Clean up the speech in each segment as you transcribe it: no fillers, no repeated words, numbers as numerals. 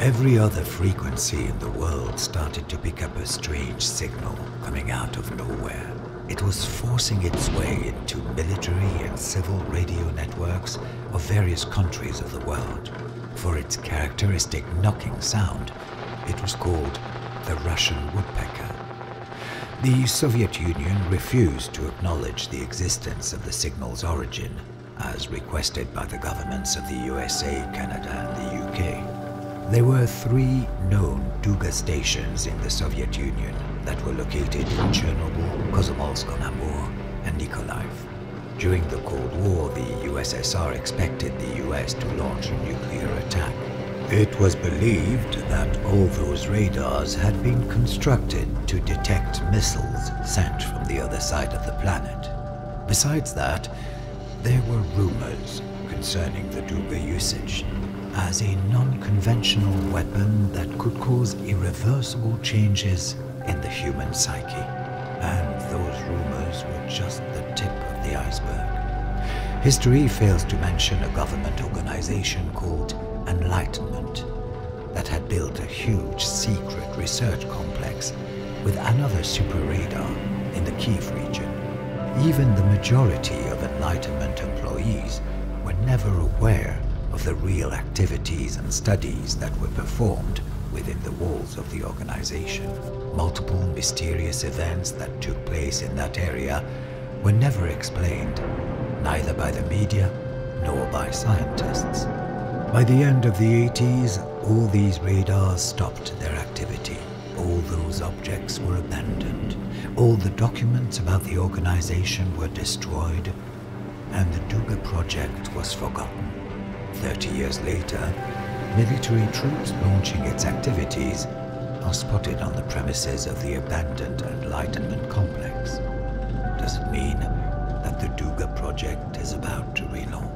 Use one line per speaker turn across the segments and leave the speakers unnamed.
Every other frequency in the world started to pick up a strange signal coming out of nowhere. It was forcing its way into military and civil radio networks of various countries of the world. For its characteristic knocking sound, it was called the Russian woodpecker. The Soviet Union refused to acknowledge the existence of the signal's origin, as requested by the governments of the USA, Canada, and the UK. There were 3 known Duga stations in the Soviet Union that were located in Chernobyl, Komsomolsk-on-Amur, and Nikolaev. During the Cold War, the USSR expected the US to launch a nuclear attack. It was believed that all those radars had been constructed to detect missiles sent from the other side of the planet. Besides that, there were rumors concerning the Duga usage as a non-conventional weapon that could cause irreversible changes in the human psyche. And those rumors were just the tip of the iceberg. History fails to mention a government organization called Enlightenment that had built a huge secret research complex with another super radar in the Kiev region. Even the majority of Enlightenment employees were never aware of the real activities and studies that were performed within the walls of the organization. Multiple mysterious events that took place in that area were never explained, neither by the media nor by scientists. By the end of the 80s, all these radars stopped their activity. All those objects were abandoned. All the documents about the organization were destroyed, and the Duga project was forgotten. 30 years later, military troops launching its activities are spotted on the premises of the abandoned Enlightenment complex. Does it mean that the Duga project is about to relaunch?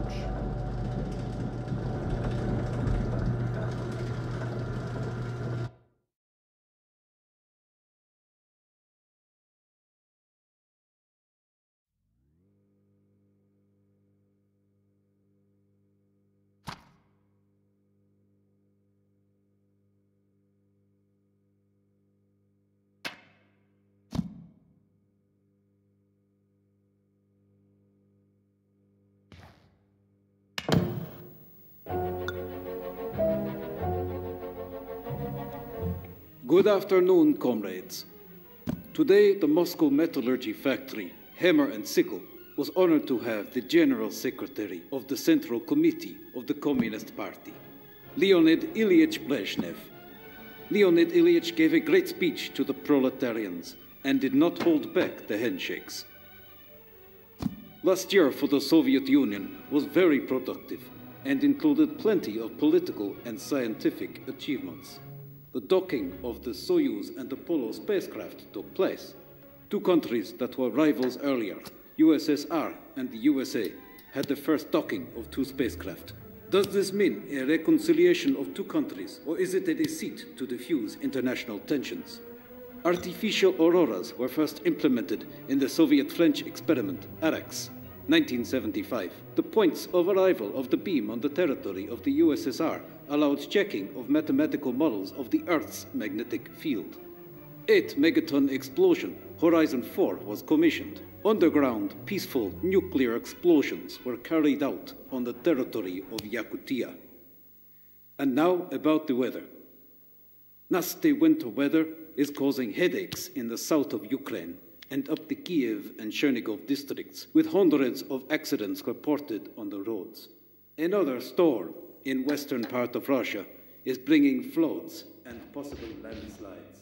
Good afternoon, comrades. Today, the Moscow Metallurgy Factory, Hammer and Sickle, was honored to have the General Secretary of the Central Committee of the Communist Party, Leonid Ilyich Brezhnev. Leonid Ilyich gave a great speech to the proletarians and did not hold back the handshakes. Last year for the Soviet Union was very productive and included plenty of political and scientific achievements. The docking of the Soyuz and Apollo spacecraft took place. 2 countries that were rivals earlier, USSR and the USA, had the first docking of 2 spacecraft. Does this mean a reconciliation of 2 countries, or is it a deceit to diffuse international tensions? Artificial auroras were first implemented in the Soviet-French experiment, AREX, 1975. The points of arrival of the beam on the territory of the USSR allowed checking of mathematical models of the Earth's magnetic field. 8-megaton explosion, Horizon 4, was commissioned. Underground, peaceful nuclear explosions were carried out on the territory of Yakutia. And now about the weather. Nasty winter weather is causing headaches in the south of Ukraine and up the Kiev and Chernigov districts, with hundreds of accidents reported on the roads. Another storm in western part of Russia is bringing floods and possible landslides.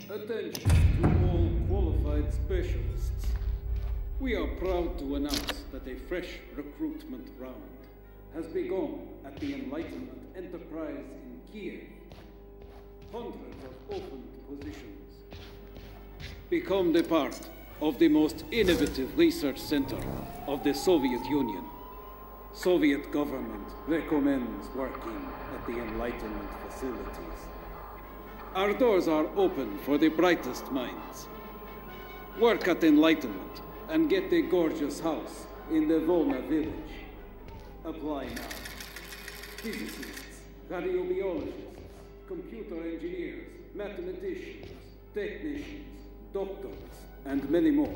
Attention to all qualified specialists. We are proud to announce that a fresh recruitment round has begun at the Enlightenment Enterprise in Kiev. Hundreds of open positions. Become the part of the most innovative research center of the Soviet Union. Soviet government recommends working at the Enlightenment facilities. Our doors are open for the brightest minds. Work at Enlightenment and get a gorgeous house in the Volna village. Apply now. Physicists, radiobiologists, computer engineers, mathematicians, technicians, doctors, and many more.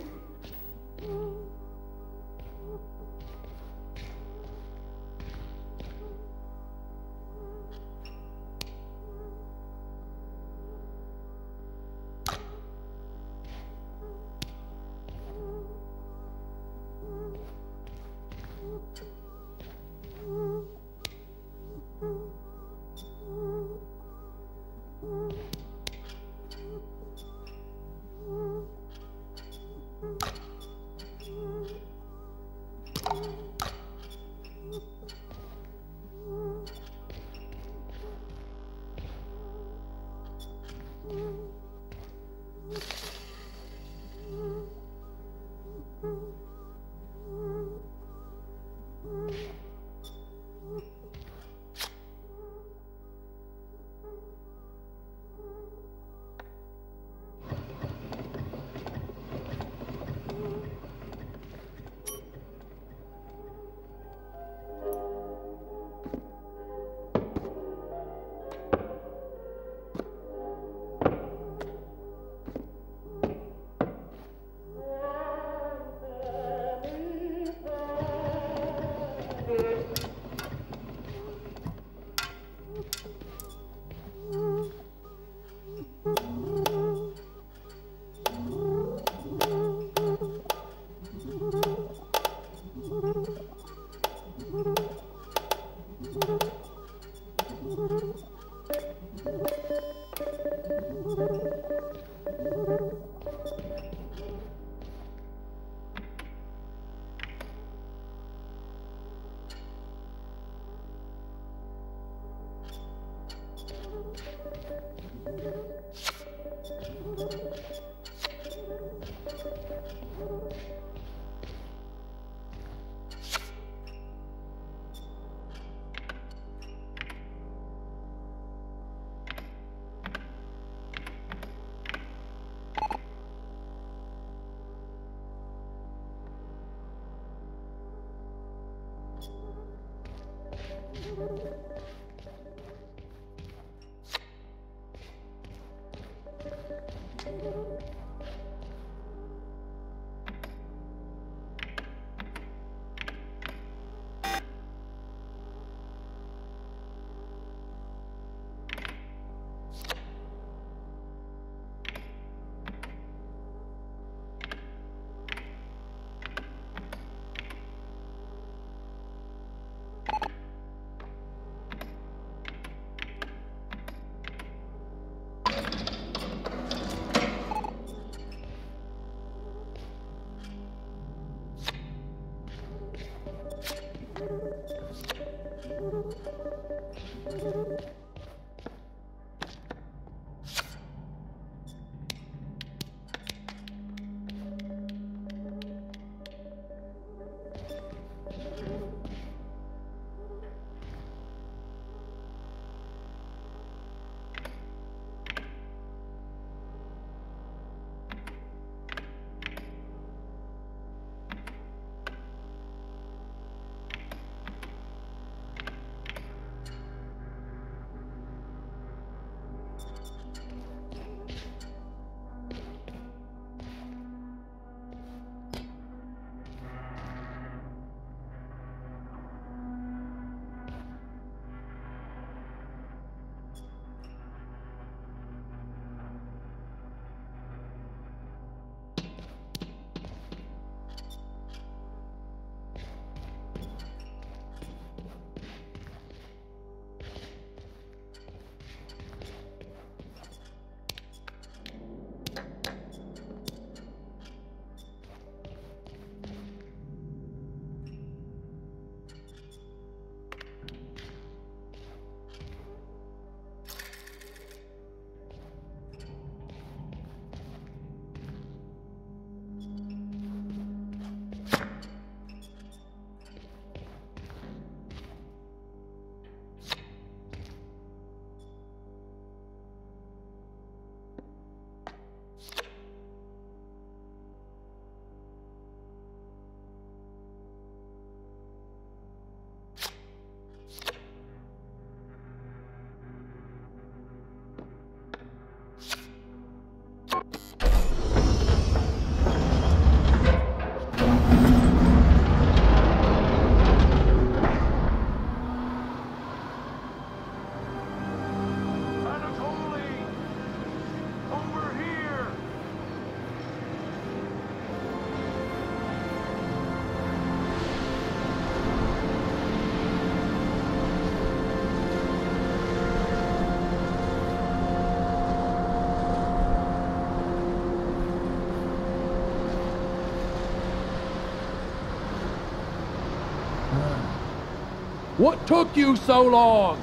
What took you so long?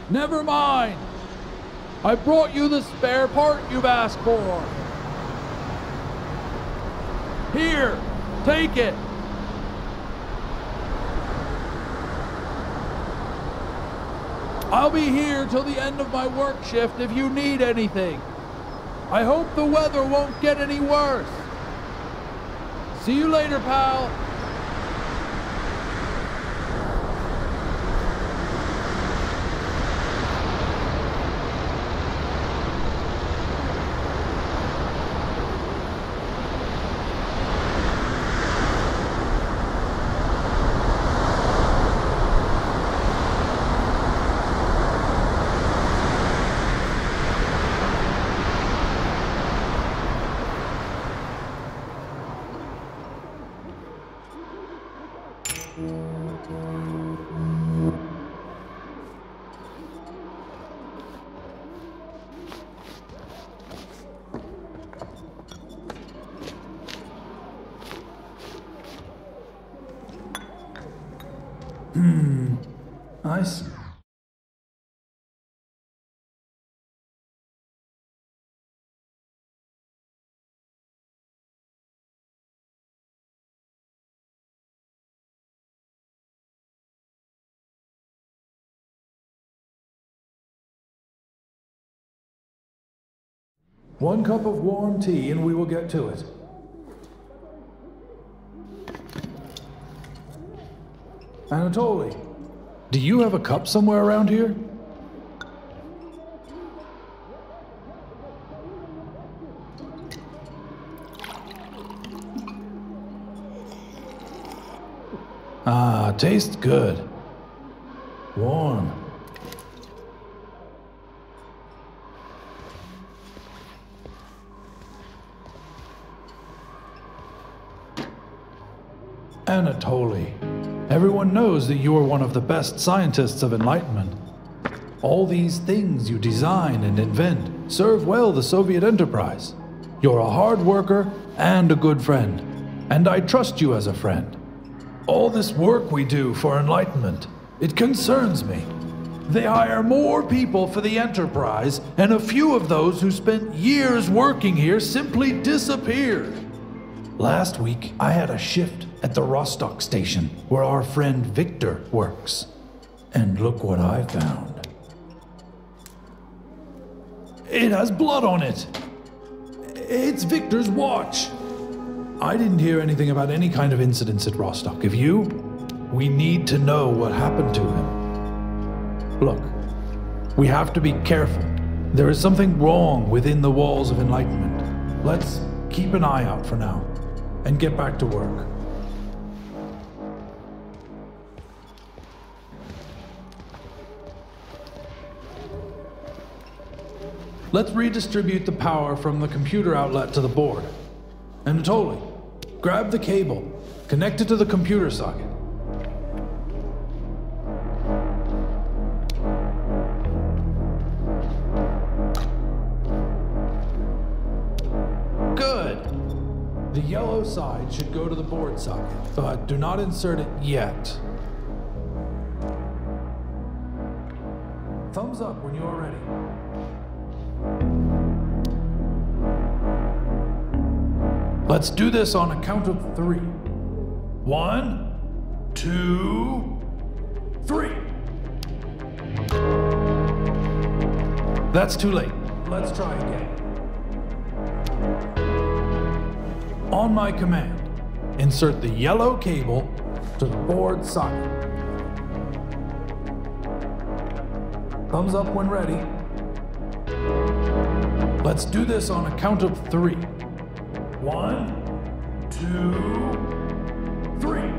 Never mind. I brought you the spare part you've asked for. Here, take it. I'll be here till the end of my work shift if you need anything. I hope the weather won't get any worse. See you later, pal. I see. One cup of warm tea and we will get to it. Anatoly, do you have a cup somewhere around here? Ah, tastes good. Warm. Anatoly, everyone knows that you are one of the best scientists of Enlightenment. All these things you design and invent serve well the Soviet enterprise. You're a hard worker and a good friend, and I trust you as a friend. All this work we do for Enlightenment, it concerns me. They hire more people for the enterprise, and a few of those who spent years working here simply disappeared. Last week, I had a shift at the Rostock station, where our friend Victor works. And look what I found. It has blood on it. It's Victor's watch. I didn't hear anything about any kind of incidents at Rostock. Have you? We need to know what happened to him. Look, we have to be careful. There is something wrong within the walls of Enlightenment. Let's keep an eye out for now, and get back to work. Let's redistribute the power from the computer outlet to the board. Anatoly, grab the cable, connect it to the computer socket. Good. The yellow side should go to the board socket, but do not insert it yet. Thumbs up when you are ready. Let's do this on a count of 3. 1, 2, 3. That's too late. Let's try again. On my command, insert the yellow cable to the board socket. Thumbs up when ready. Let's do this on a count of 3. 1, 2, 3.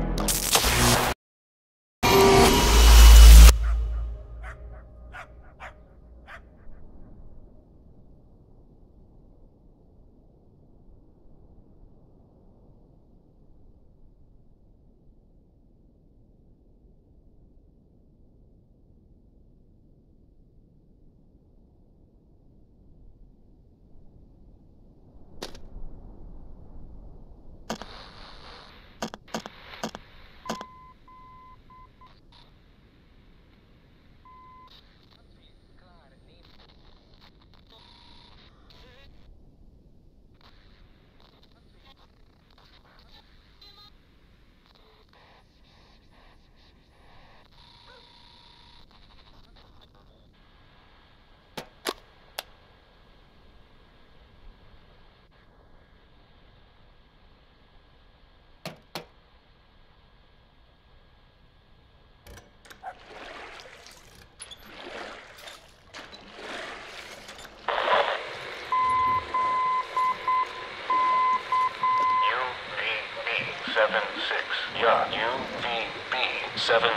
Roma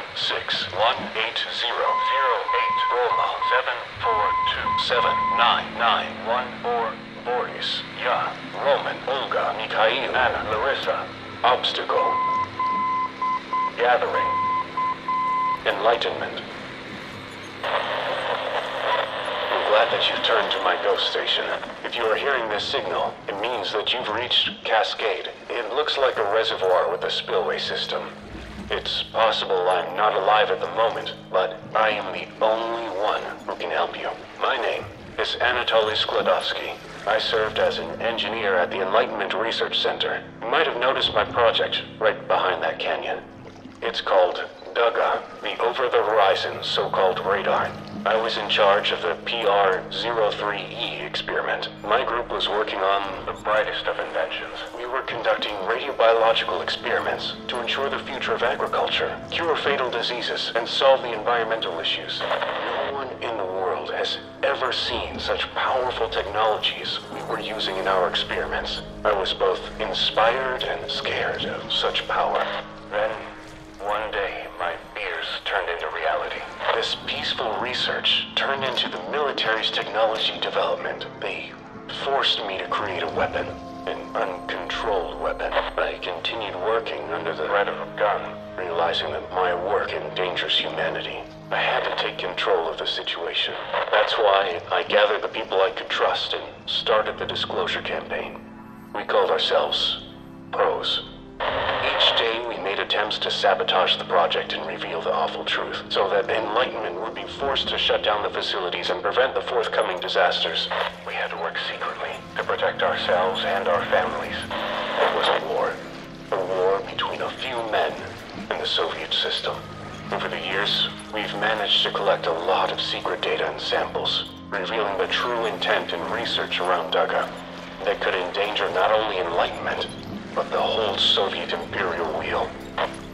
7427991 Boris Ya Roman Olga Mikhail Anna Larissa Obstacle Gathering Enlightenment. I'm glad that you turned to my ghost station. If you are hearing this signal, it means that you've reached Cascade. It looks like a reservoir with a spillway system. It's possible I'm not alive at the moment, but I am the only one who can help you. My name is Anatoly Skladovsky. I served as an engineer at the Enlightenment Research Center. You might have noticed my project right behind that canyon. It's called DUGA, the over-the-horizon so-called radar. I was in charge of the PR-03E experiment. My group was working on the brightest of inventions. We were conducting radiobiological experiments to ensure the future of agriculture, cure fatal diseases, and solve the environmental issues. No one in the world has ever seen such powerful technologies we were using in our experiments. I was both inspired and scared of such power. Then, one day, my fears turned into reality. This peaceful research turned into the military's technology development. They forced me to create a weapon, an uncontrolled weapon. I continued working under the threat of a gun, realizing that my work endangers humanity. I had to take control of the situation. That's why I gathered the people I could trust and started the disclosure campaign. We called ourselves Proze. Each day we made attempts to sabotage the project and reveal the awful truth, so that Enlightenment would be forced to shut down the facilities and prevent the forthcoming disasters. We had to work secretly to protect ourselves and our families. It was a war between a few men and the Soviet system. Over the years, we've managed to collect a lot of secret data and samples, revealing the true intent and research around DUGA that could endanger not only Enlightenment, but the whole Soviet imperial wheel.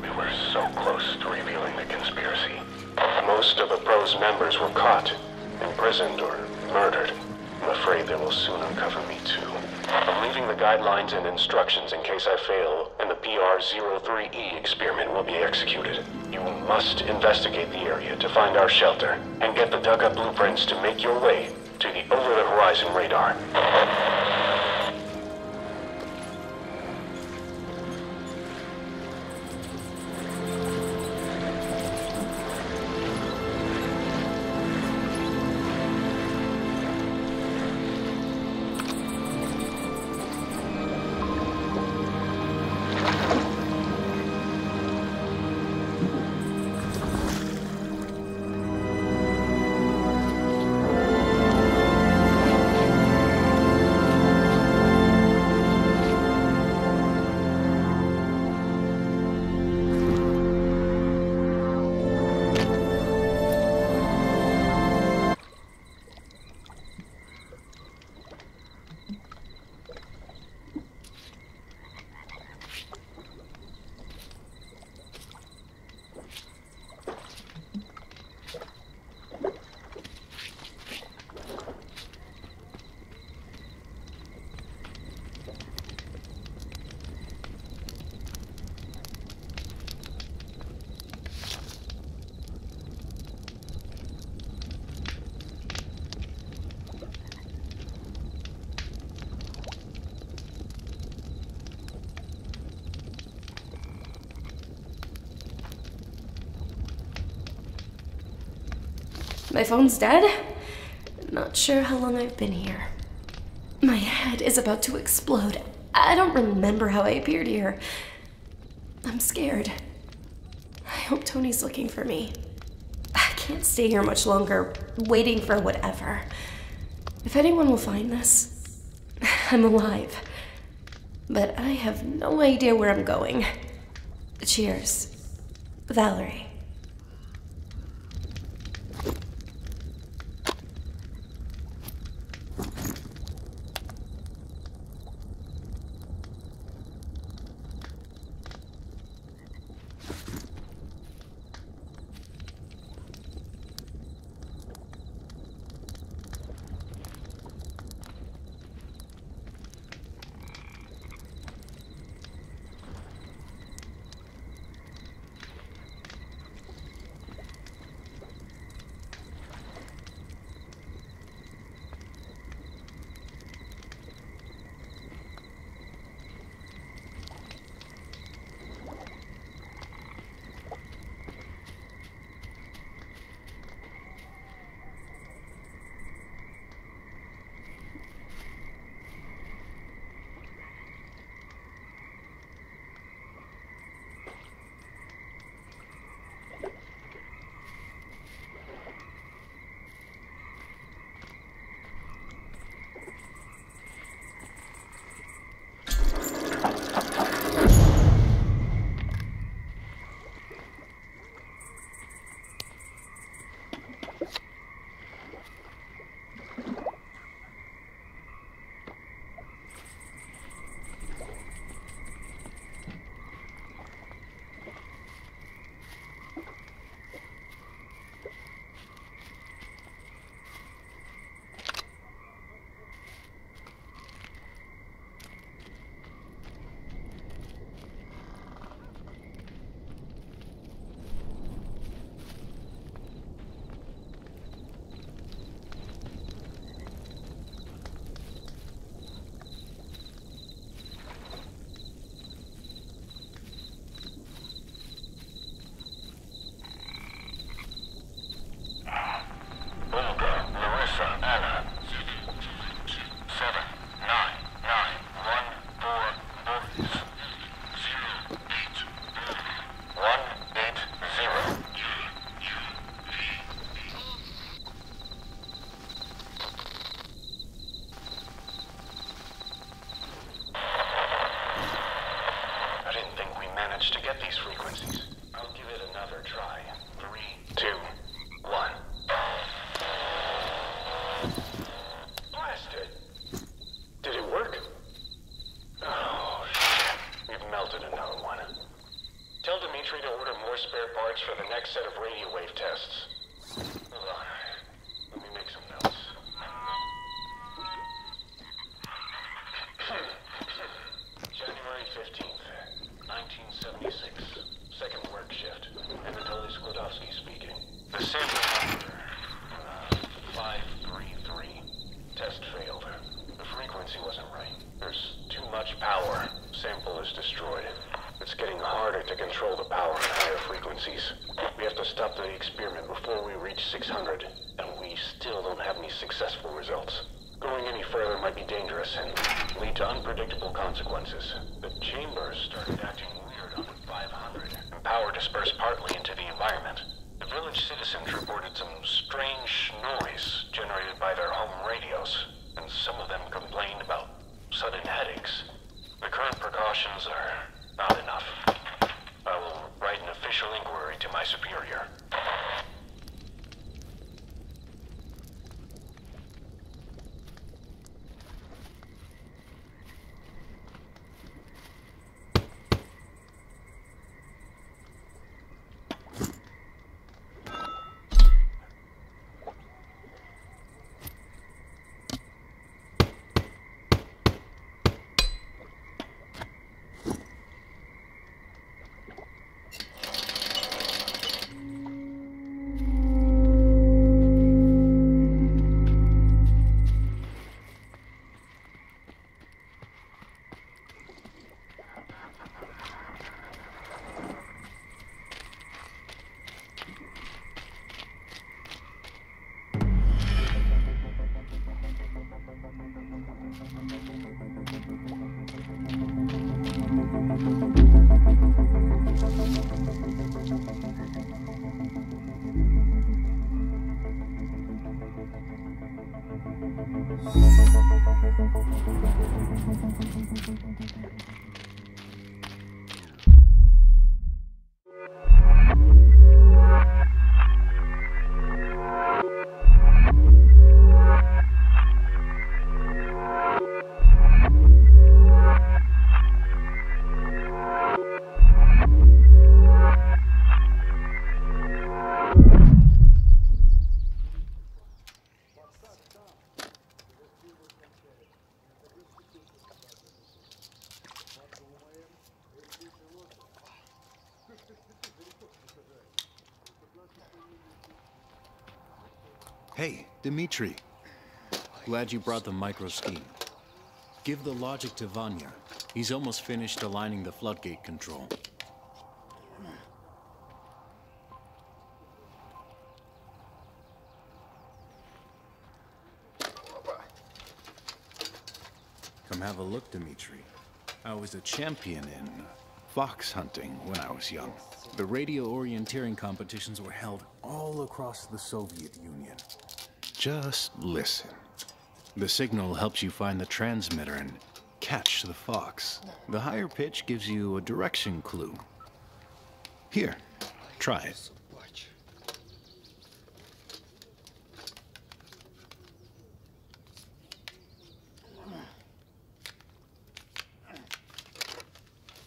We were so close to revealing the conspiracy. Most of the Proze members were caught, imprisoned, or murdered. I'm afraid they will soon uncover me too. I'm leaving the guidelines and instructions in case I fail, and the PR-03E experiment will be executed. You must investigate the area to find our shelter, and get the DUGA blueprints to make your way to the over-the-horizon radar.
My phone's dead? Not sure how long I've been here. My head is about to explode. I don't remember how I appeared here. I'm scared. I hope Tony's looking for me. I can't stay here much longer, waiting for whatever. If anyone will find this, I'm alive. But I have no idea where I'm going. Cheers. Valerie.
results. Going any further might be dangerous and lead to unpredictable consequences. The chambers started acting weird on 500, and power dispersed partly into the environment. The village citizens reported some strange noise generated by their home radios, and some of them complained about sudden headaches. The current precautions are not enough. I will write an official inquiry to my superior.
Hey, Dmitri. Glad you brought the micro scheme. Give the logic to Vanya. He's almost finished aligning the floodgate control. Come have a look, Dmitri. I was a champion in fox hunting when I was young. The radio orienteering competitions were held all across the Soviet Union. Just listen. The signal helps you find the transmitter and catch the fox. The higher pitch gives you a direction clue. Here, try it.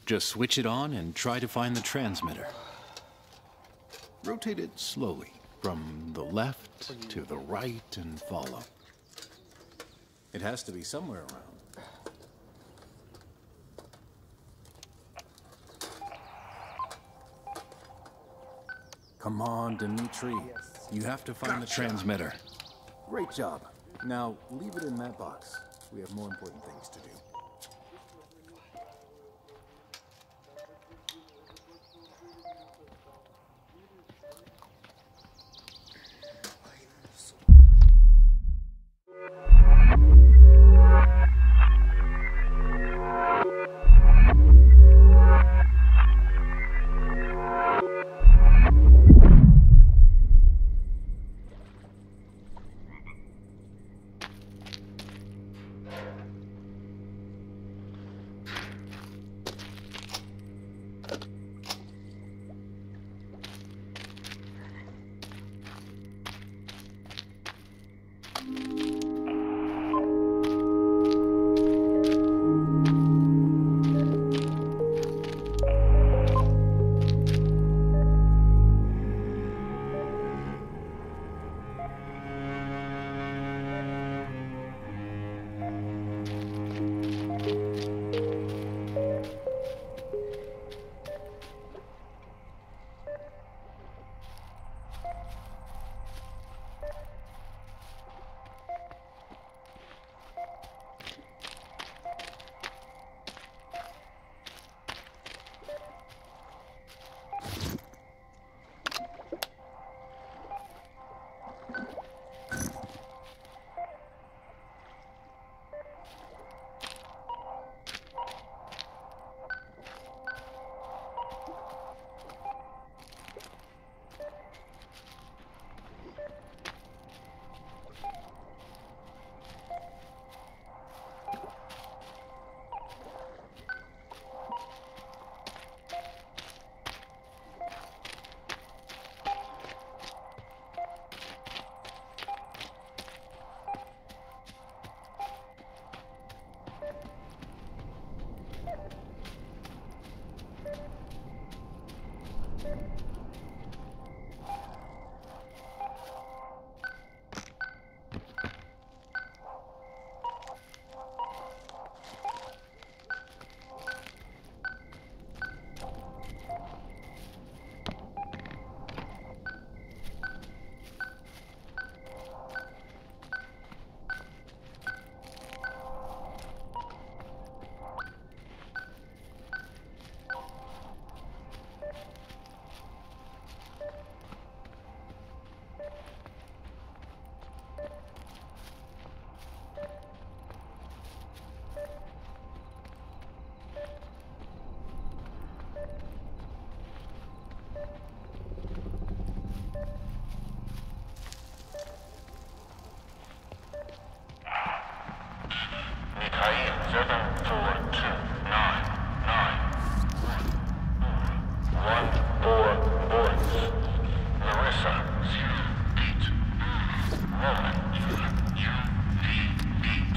Just switch it on and try to find the transmitter. Rotate it slowly, from the left to the right, and follow. It has to be somewhere around. Come on, Dmitri. You have to find the transmitter. Great job. Now, leave it in that box. We have more important things to do.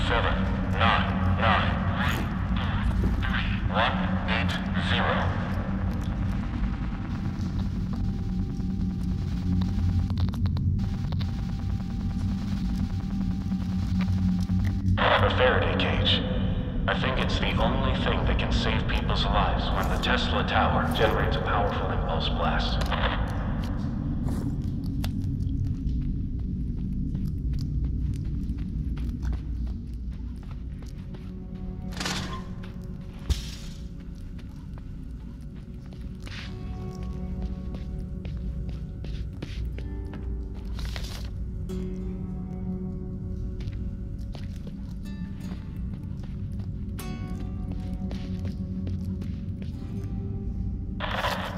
A Faraday cage. I think it's the only thing that can save people's lives when the Tesla tower generates a powerful impulse blast.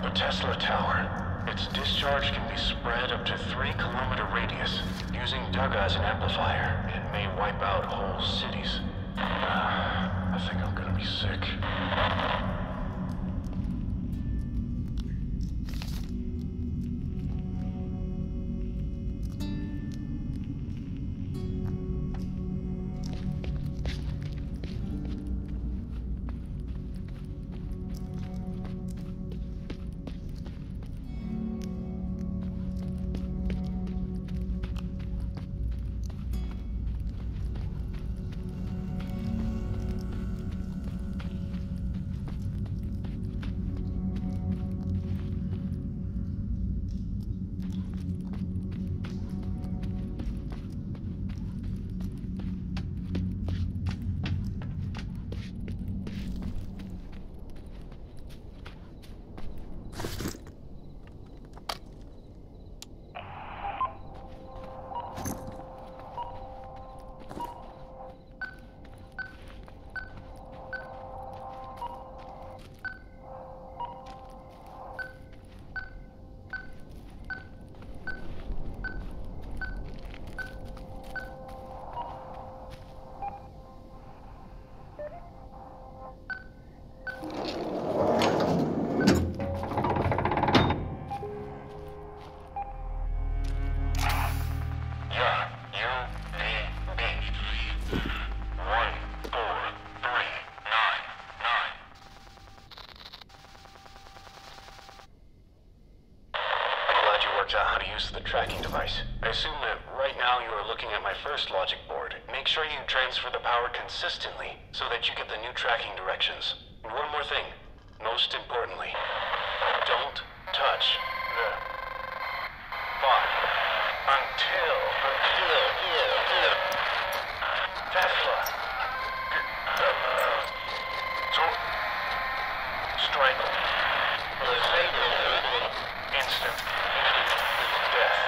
The Tesla tower. Its discharge can be spread up to 3-kilometer radius. Using Dugga as an amplifier, it may wipe out whole cities. I think I'm gonna be sick. How to use the tracking device. I assume that right now you are looking at my first logic board. Make sure you transfer the power consistently so that you get the new tracking directions. And one more thing, most importantly, don't touch the bot until Tesla. Don't strangle. Instant death.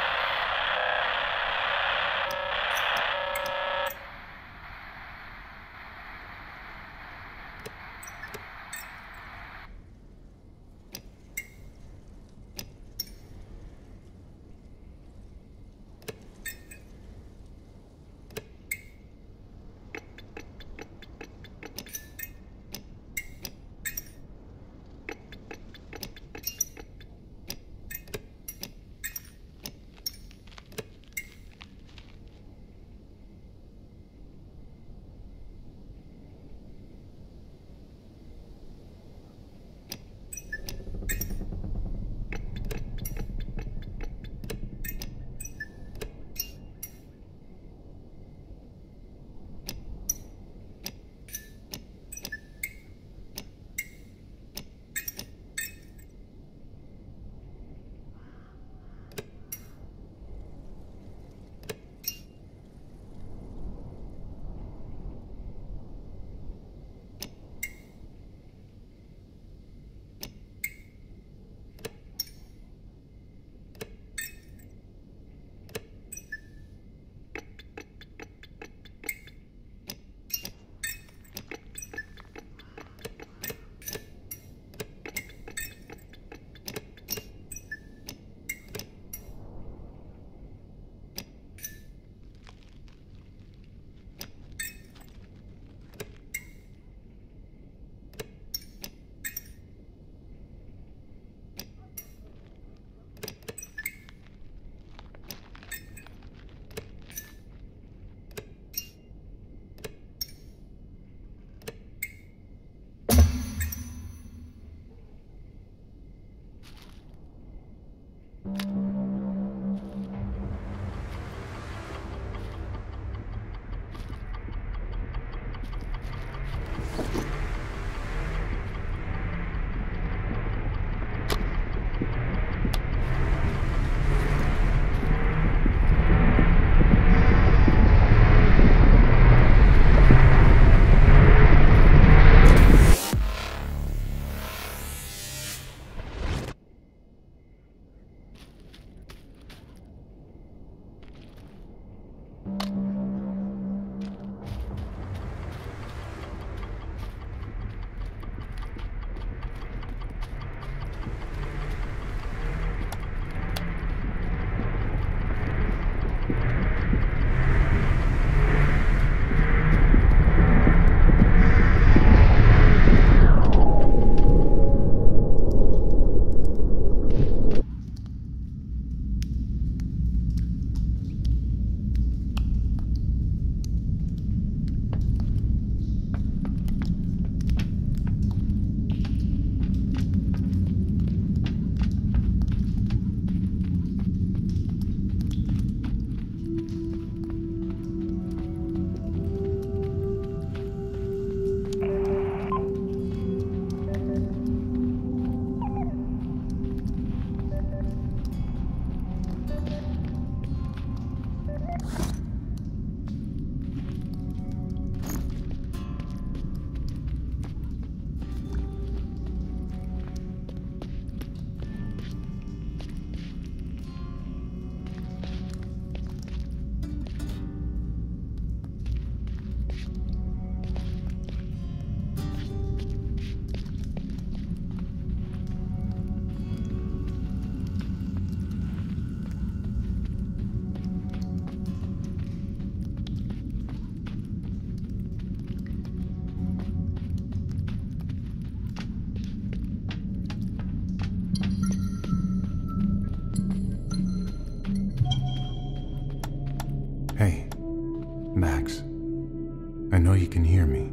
I know you can hear me.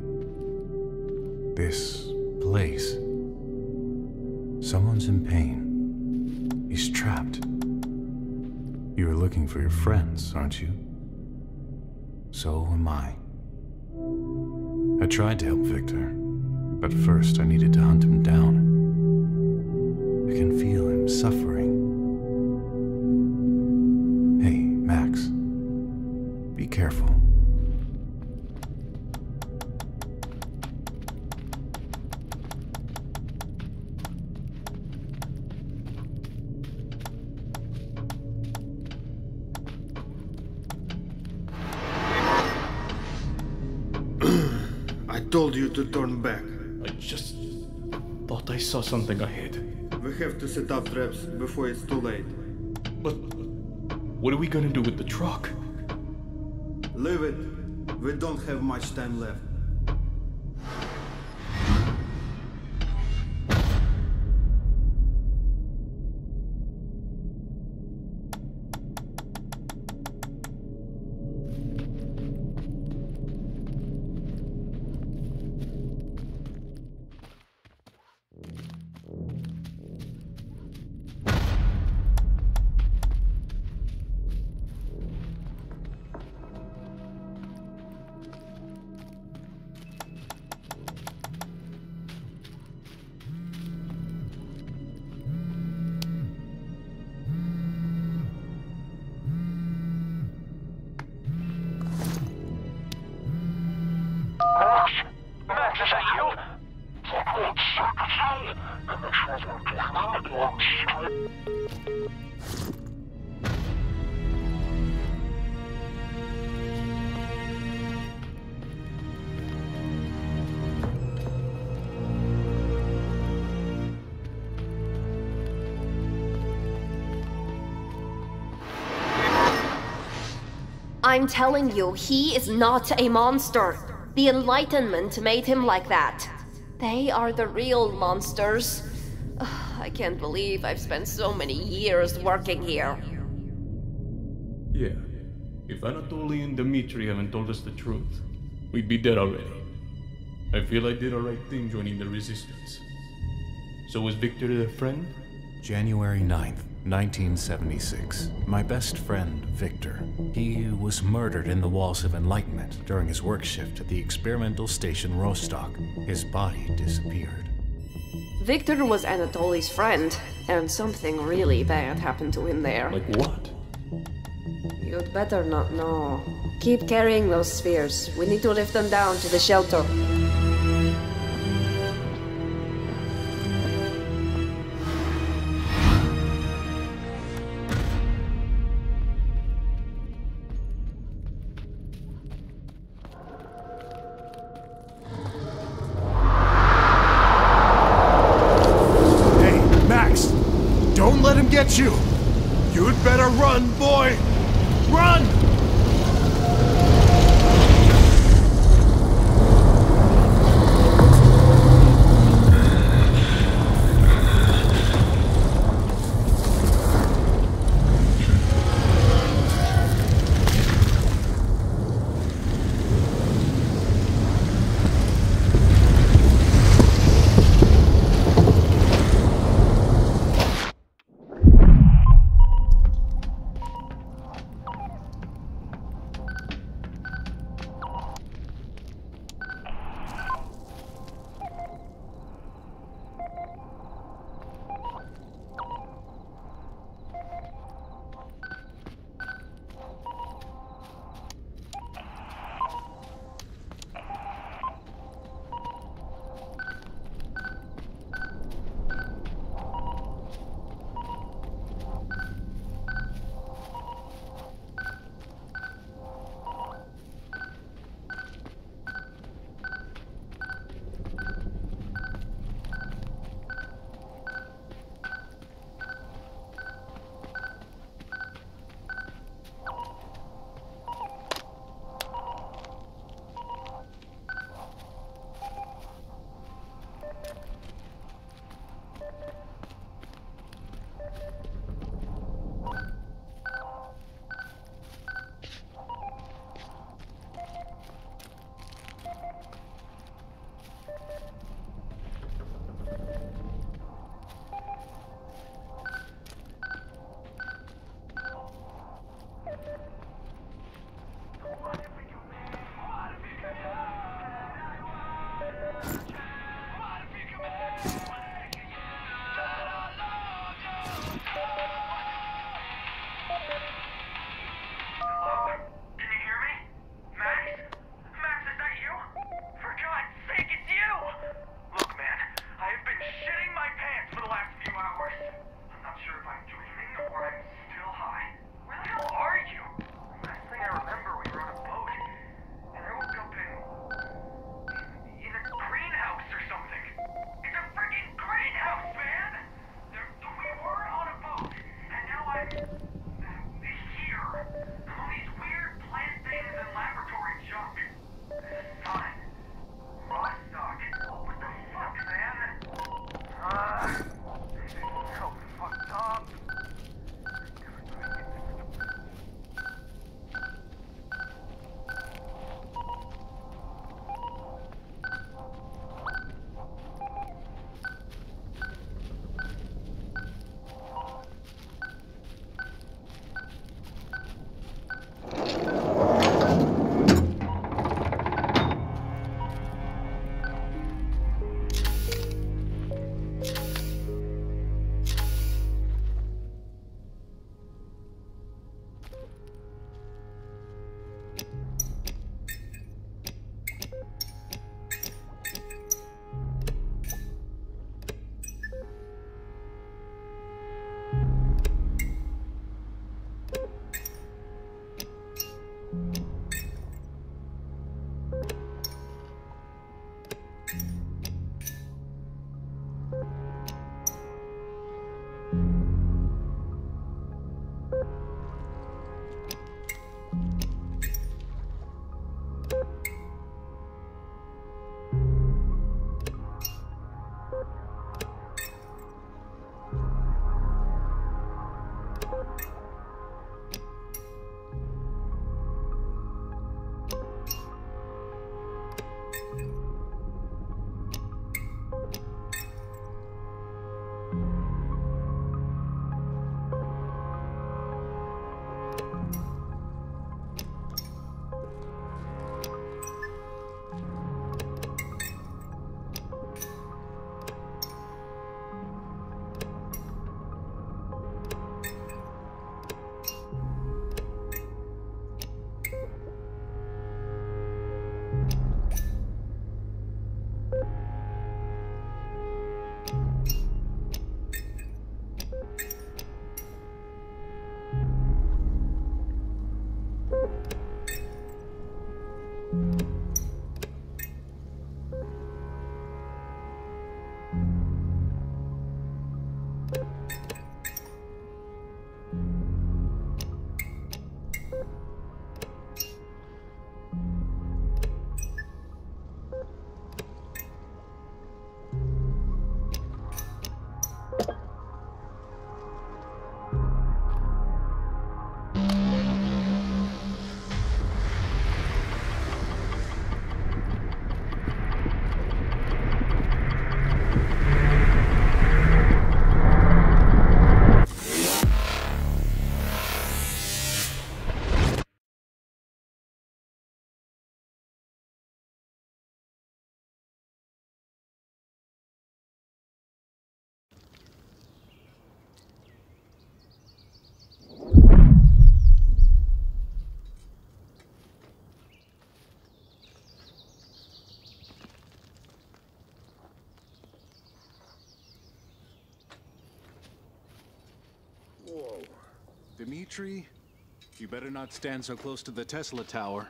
This place. Someone's in pain. He's trapped. You're looking for your friends, aren't you? So am I. I tried to help Victor, but first I needed to hunt him down. I can feel him suffering. Hey, Max. Be careful.
I told you to turn back.
I just thought I saw something ahead.
We have to set up traps before it's too late.
But what are we gonna do with the truck?
Leave it. We don't have much time left.
Max, is that you?
I'm telling you, he is not a monster. The Enlightenment made him like that. They are the real monsters. Ugh, I can't believe I've spent so many years working here.
Yeah. If Anatoly and Dmitri haven't told us the truth, we'd be dead already. I feel I did a right thing joining the Resistance. So was Victor their friend?
January 9th, 1976. My best friend, Victor. He was murdered in the Walls of Enlightenment during his work shift at the experimental station Rostock. His body disappeared.
Victor was Anatoly's friend, and something really bad happened to him there.
Like what?
You'd better not know. Keep carrying those spheres. We need to lift them down to the shelter.
Don't let him get you! You'd better run, boy! Run! Whoa. Dimitri, you better not stand so close to the Tesla tower.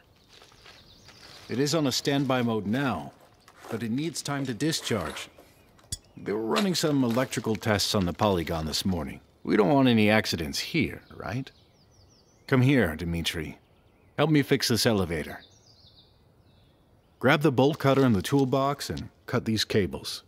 It is on a standby mode now, but it needs time to discharge. They were running some electrical tests on the polygon this morning. We don't want any accidents here, right? Come here, Dimitri. Help me fix this elevator. Grab the bolt cutter in the toolbox and cut these cables.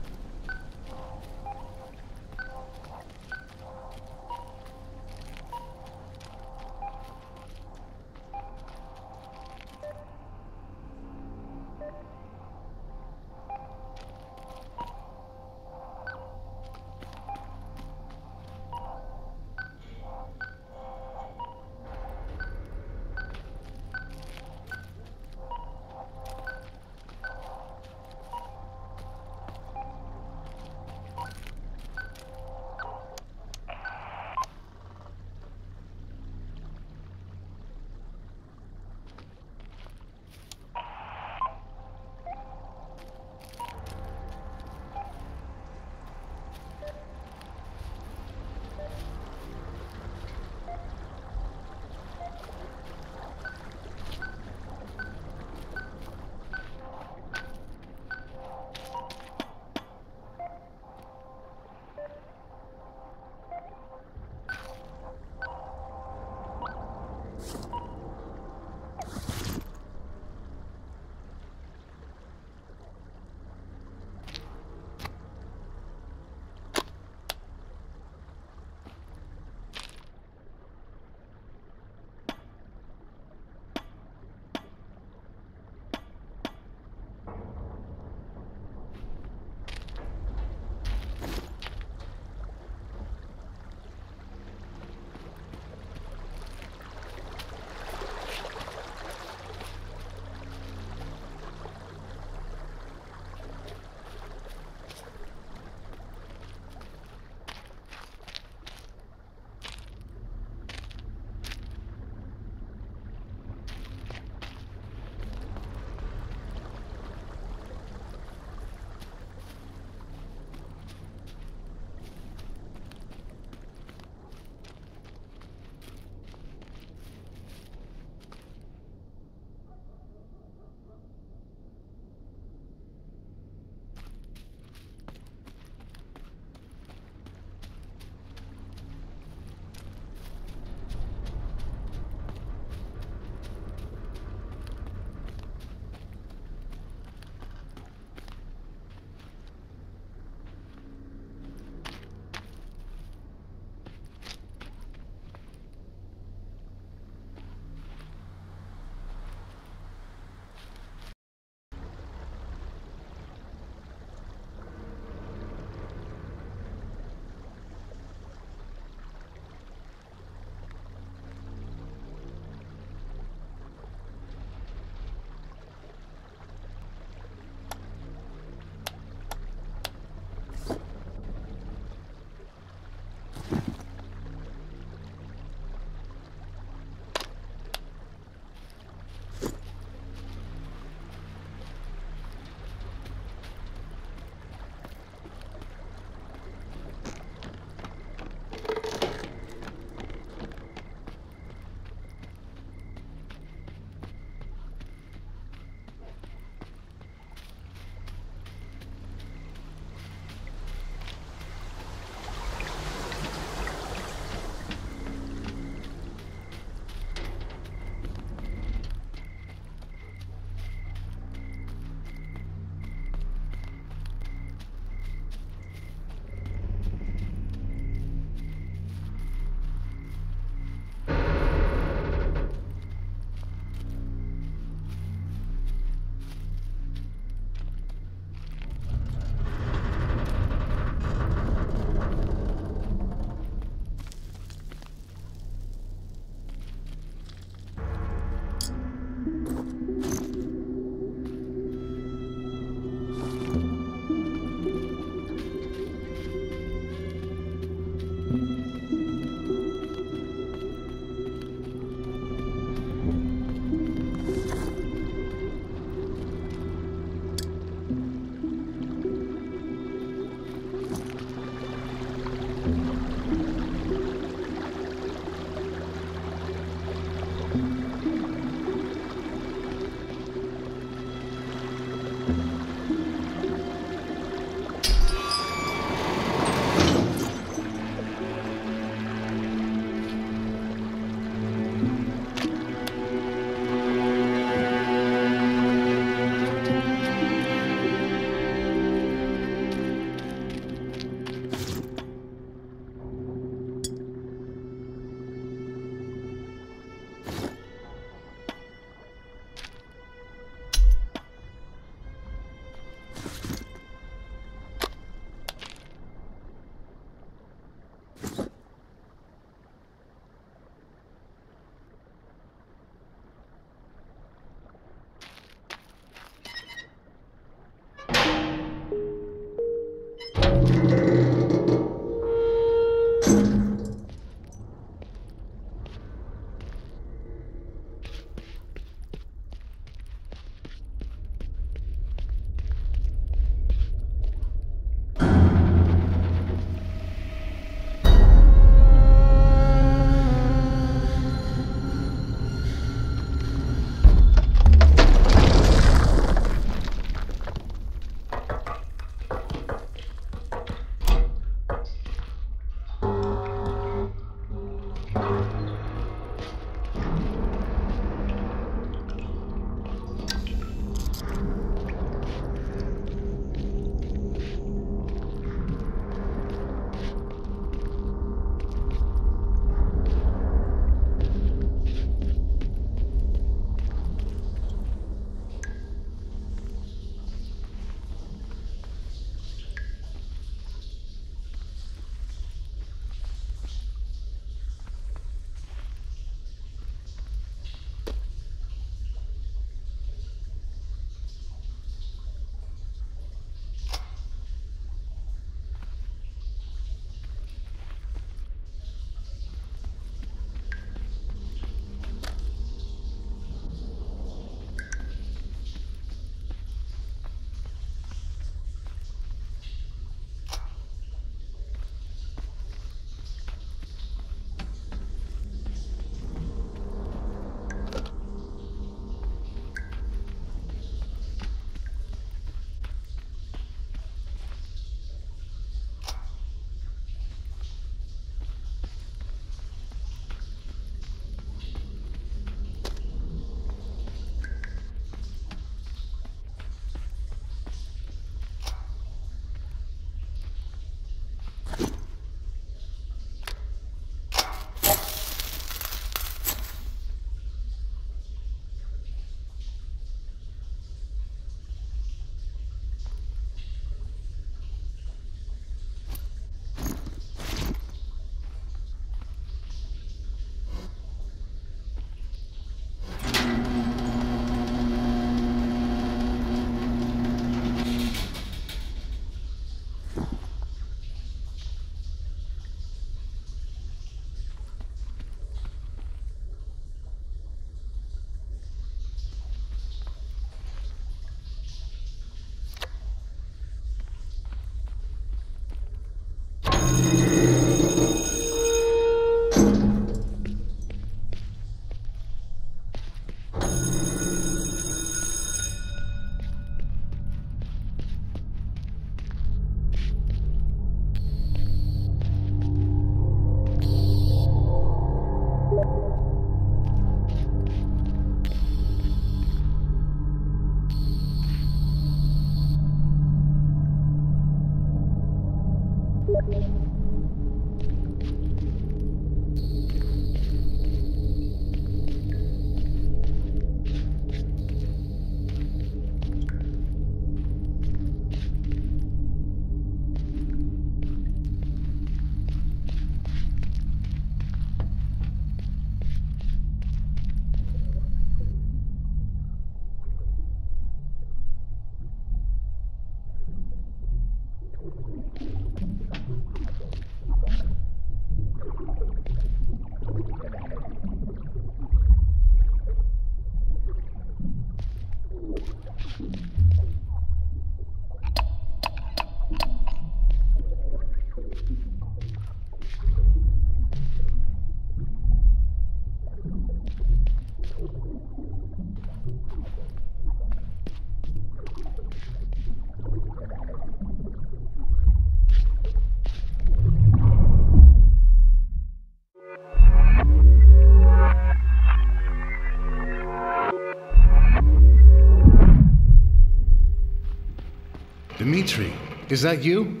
Dmitri, is that you?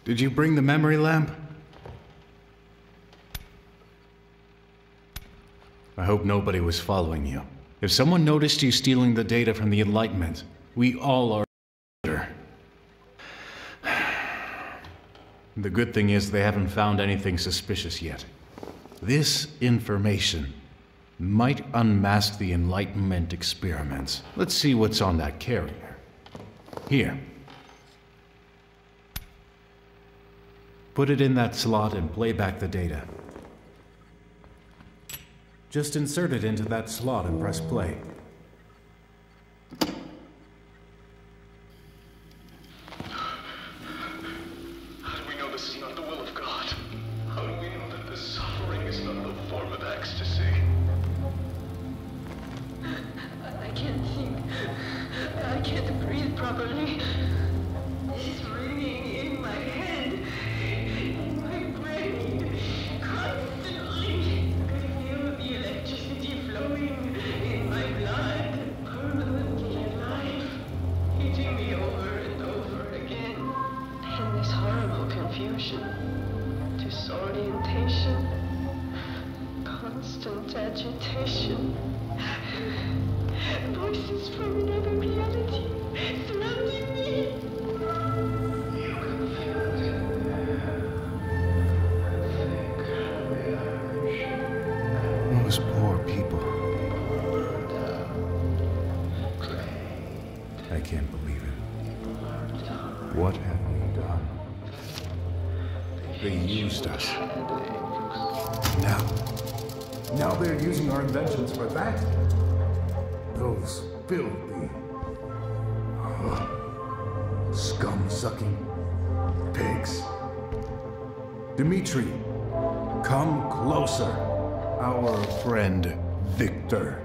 Did you bring the memory lamp? I hope nobody was following you. If someone noticed you stealing the data from the Enlightenment, we all are under. The good thing is they haven't found anything suspicious yet. This information might unmask the Enlightenment experiments. Let's see what's on that carrier. Here. Put it in that slot and play back the data. Just insert it into that slot and press play.
How do we know this is not the will of God? How do we know that this suffering is not the form of ecstasy?
I can't think. I can't breathe properly. It's ringing in my head, in my brain, constantly. I feel the electricity flowing in my blood, permanently alive, hitting me over and over again. And this horrible confusion, disorientation, constant agitation. Voices from another reality surrounding me. You confuse
Those poor people. I can't believe it. What have we done? They used us. Now they're using our inventions for that? Those filthy, scum-sucking pigs. Dmitri, come closer. Our friend, Victor.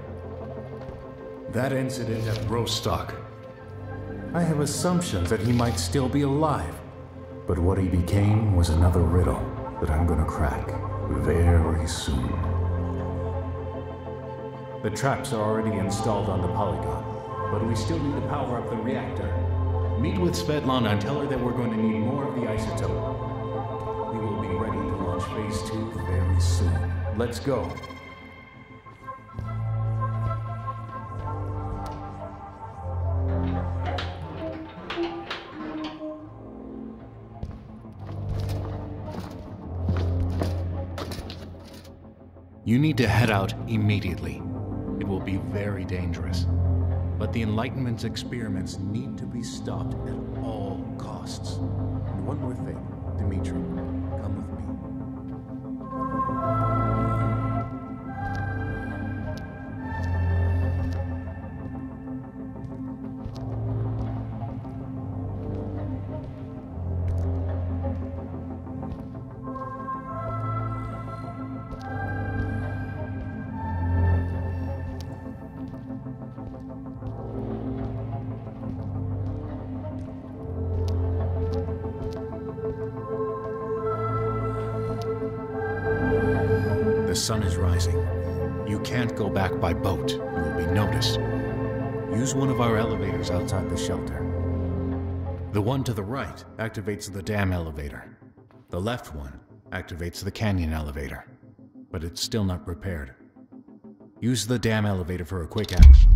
That incident at Rostock. I have assumptions that he might still be alive. But what he became was another riddle that I'm gonna crack very soon. The traps are already installed on the polygon, but we still need to power up the reactor. Meet with Svetlana and tell her that we're going to need more of the isotope. We will be ready to launch phase 2 very soon. Let's go. You need to head out immediately. It will be very dangerous. But the Enlightenment's experiments need to be stopped at all costs. And one more thing, Dmitri, come with me. The sun is rising. You can't go back by boat. You will be noticed. Use one of our elevators outside the shelter. The one to the right activates the dam elevator. The left one activates the canyon elevator. But it's still not repaired. Use the dam elevator for a quick action.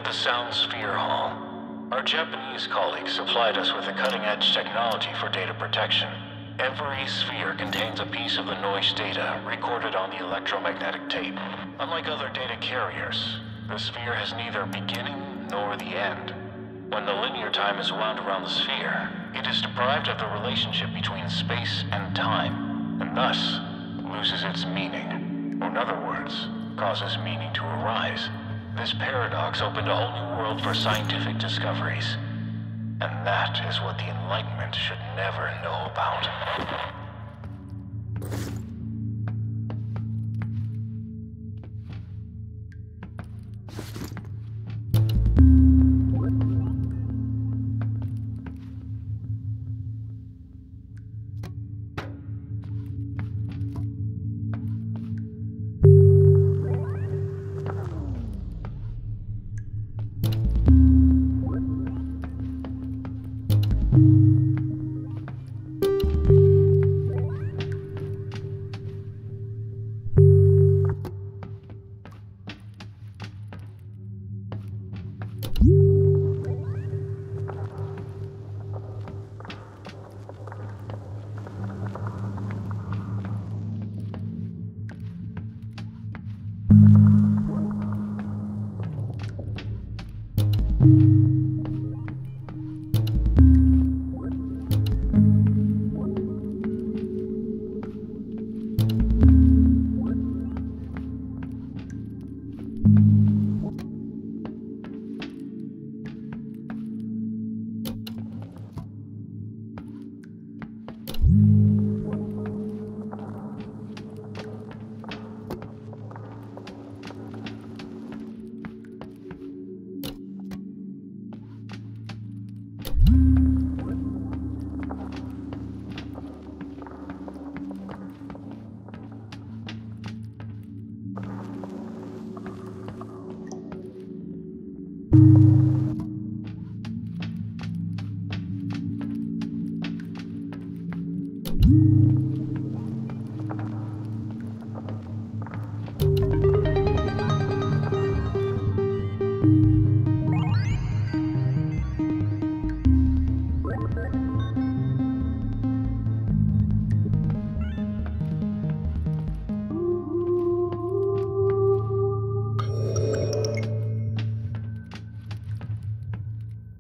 The Sound Sphere Hall. Our Japanese colleagues supplied us with a cutting-edge technology for data protection. Every sphere contains a piece of the noise data recorded on the electromagnetic tape. Unlike other data carriers, the sphere has neither beginning nor the end. When the linear time is wound around the sphere, it is deprived of the relationship between space and time, and thus loses its meaning. Or in other words, causes meaning to arise. This paradox opened a whole new world for scientific discoveries. And that is what the Enlightenment should never know about.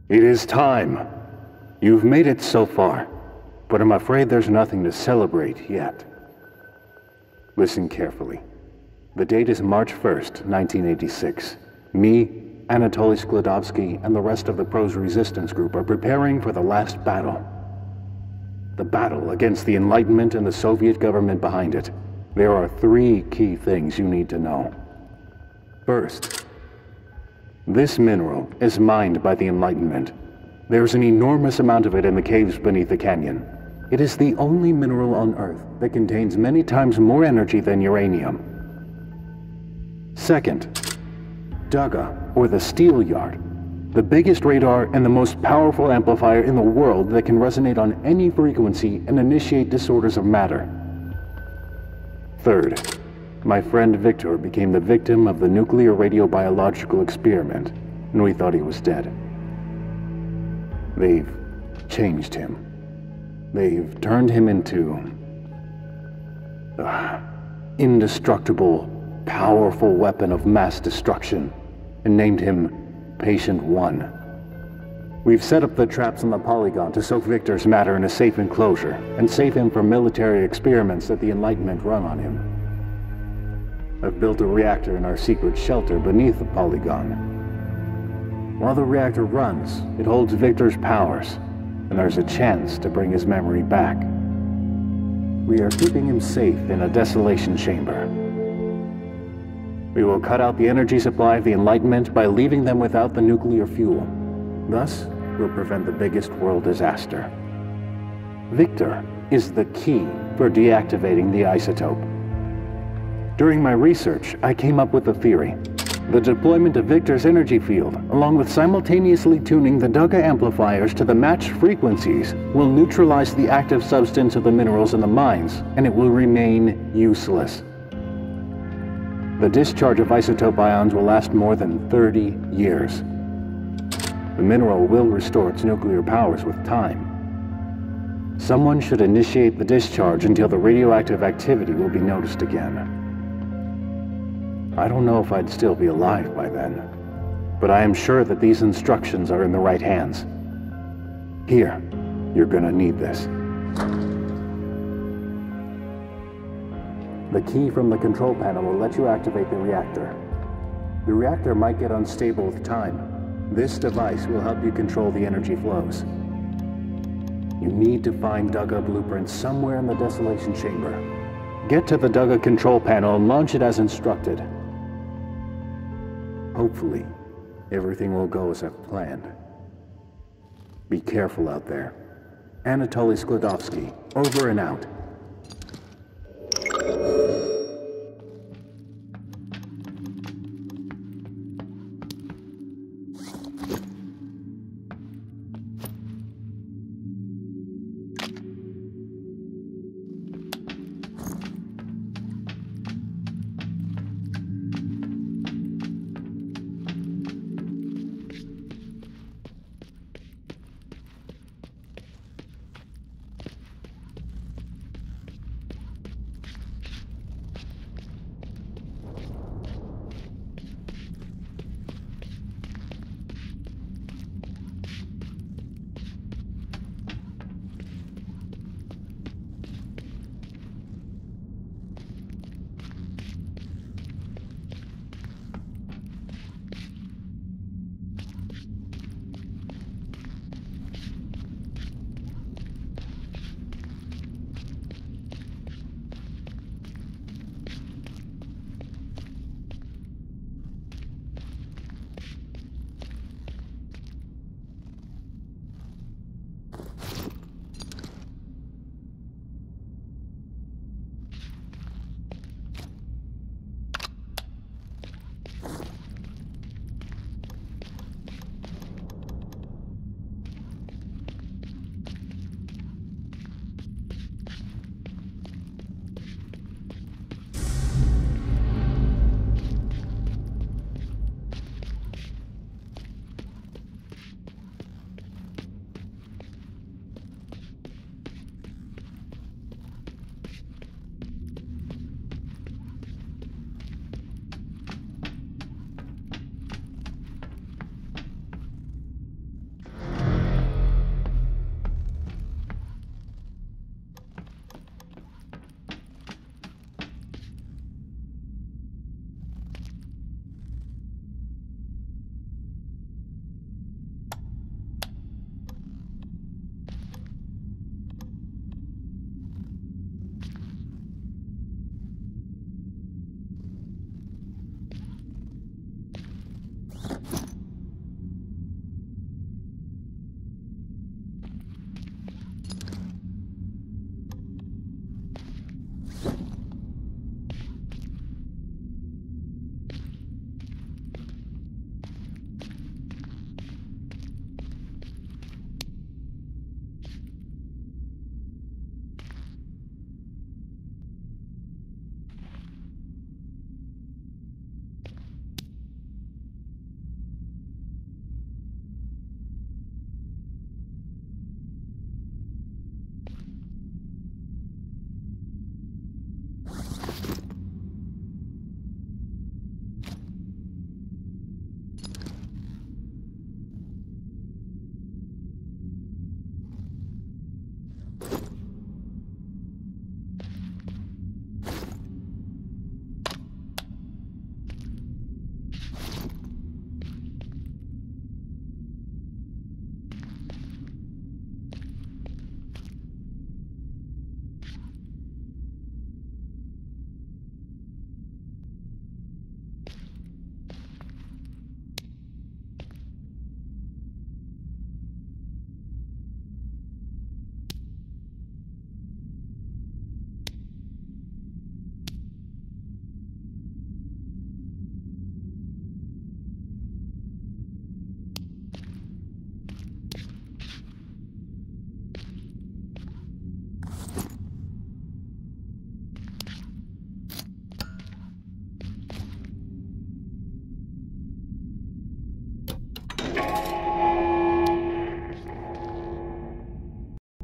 It is time. You've made it so far, but I'm afraid there's nothing to celebrate yet. Listen carefully. The date is March 1st, 1986. Me, Anatoly Skladovsky, and the rest of the Proze resistance group are preparing for the last battle. The battle against the Enlightenment and the Soviet government behind it. There are 3 key things you need to know. First, this mineral is mined by the Enlightenment. There's an enormous amount of it in the caves beneath the canyon. It is the only mineral on Earth that contains many times more energy than uranium. Second, Duga, or the Steel Yard, the biggest radar and the most powerful amplifier in the world that can resonate on any frequency and initiate disorders of matter. Third, my friend Victor became the victim of the nuclear radiobiological experiment, and we thought he was dead. They've changed him. They've turned him into indestructible, powerful weapon of mass destruction, and named him Patient 1. We've set up the traps on the polygon to soak Victor's matter in a safe enclosure, and save him from military experiments that the Enlightenment run on him. I've built a reactor in our secret shelter beneath the polygon. While the reactor runs, it holds Victor's powers, and there's a chance to bring his memory back. We are keeping him safe in a desolation chamber. We will cut out the energy supply of the Enlightenment by leaving them without the nuclear fuel. Thus, we'll prevent the biggest world disaster. Victor is the key for deactivating the isotope. During my research, I came up with a theory. The deployment of Victor's energy field, along with simultaneously tuning the Duga amplifiers to the matched frequencies, will neutralize the active substance of the minerals in the mines, and it will remain useless. The discharge of isotope ions will last more than 30 years. The mineral will restore its nuclear powers with time. Someone should initiate the discharge until the radioactive activity will be noticed again. I don't know if I'd still be alive by then, but I am sure that these instructions are in the right hands. Here, you're gonna need this. The key from the control panel will let you activate the reactor. The reactor might get unstable with time. This device will help you control the energy flows. You need to find Duga blueprints somewhere in the desolation chamber. Get to the Duga control panel and launch it as instructed. Hopefully, everything will go as I've planned. Be careful out there. Anatoly Skladovsky, over and out.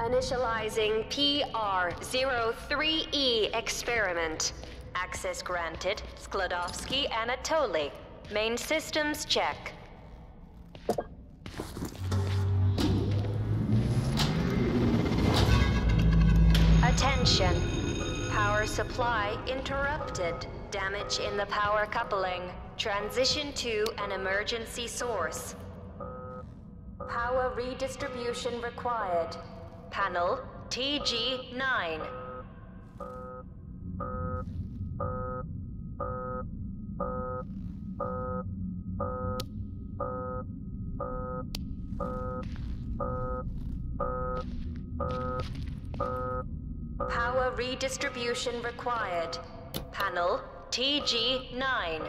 Initializing PR-03E experiment. Access granted. Skladovsky, Anatoly. Main systems check. Attention. Power supply interrupted. Damage in the power coupling. Transition to an emergency source. Power redistribution required. Panel TG9. Power redistribution required. Panel TG9.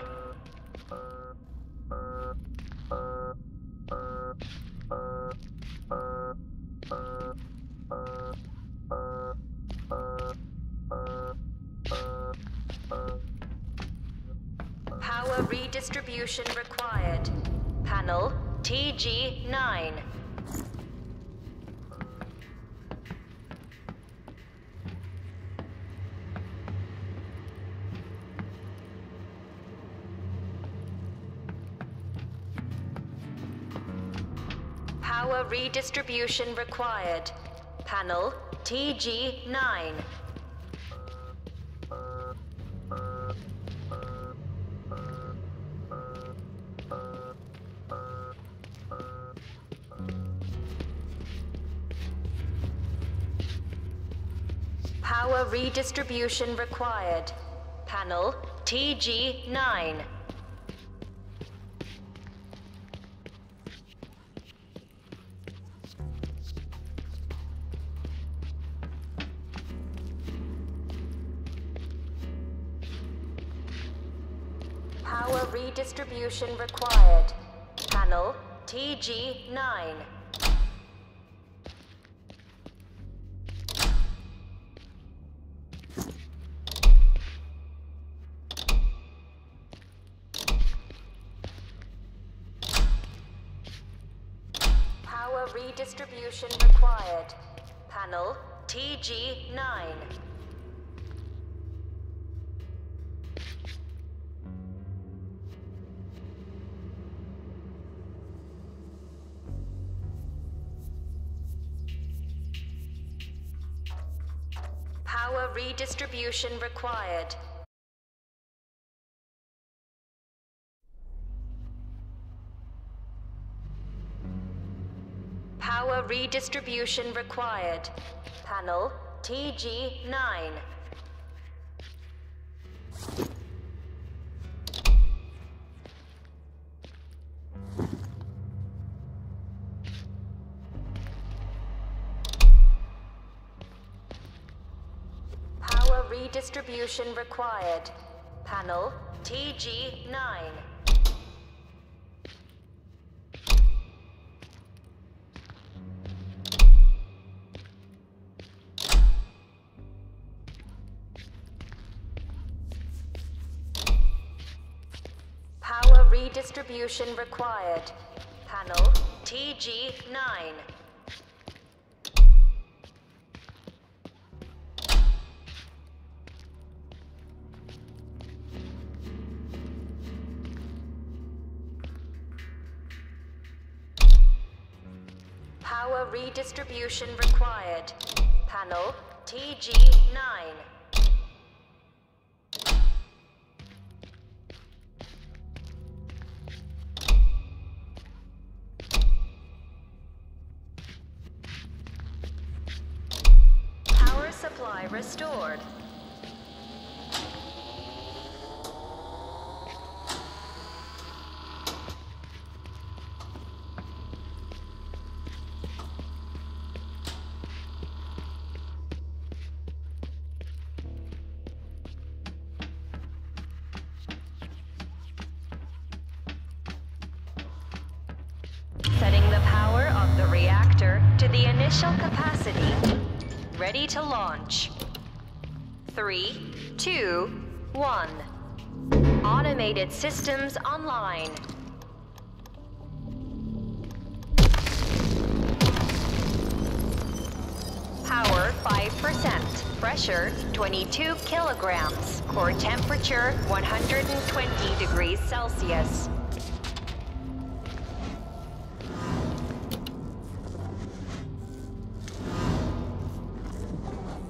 Power redistribution required. Panel TG9. Power redistribution required. Panel TG9. Power redistribution required. Panel TG9. Power redistribution required. Panel TG9. Power redistribution required. Panel TG9. Power redistribution required. Power redistribution required. Panel TG9. Power redistribution required. Panel TG9. Power redistribution required. Panel TG9. Power redistribution required. Panel TG9. Power supply restored. Setting the power of the reactor to the initial capacity. Ready to launch. 3, 2, 1. Automated systems online. Power 5%. Pressure 22 kilograms. Core temperature 120 degrees Celsius.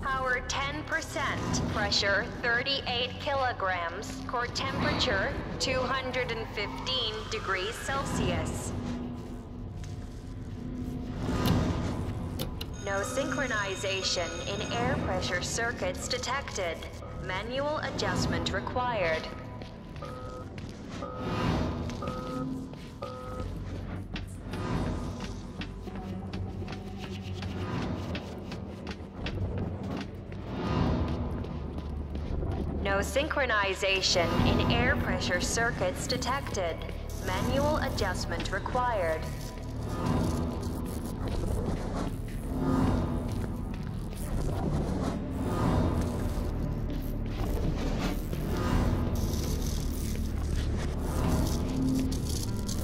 Power 10%. Pressure 38 kilograms. Core temperature 215 degrees Celsius. No synchronization in air pressure circuits detected. Manual adjustment required. No synchronization in air pressure circuits detected. Manual adjustment required.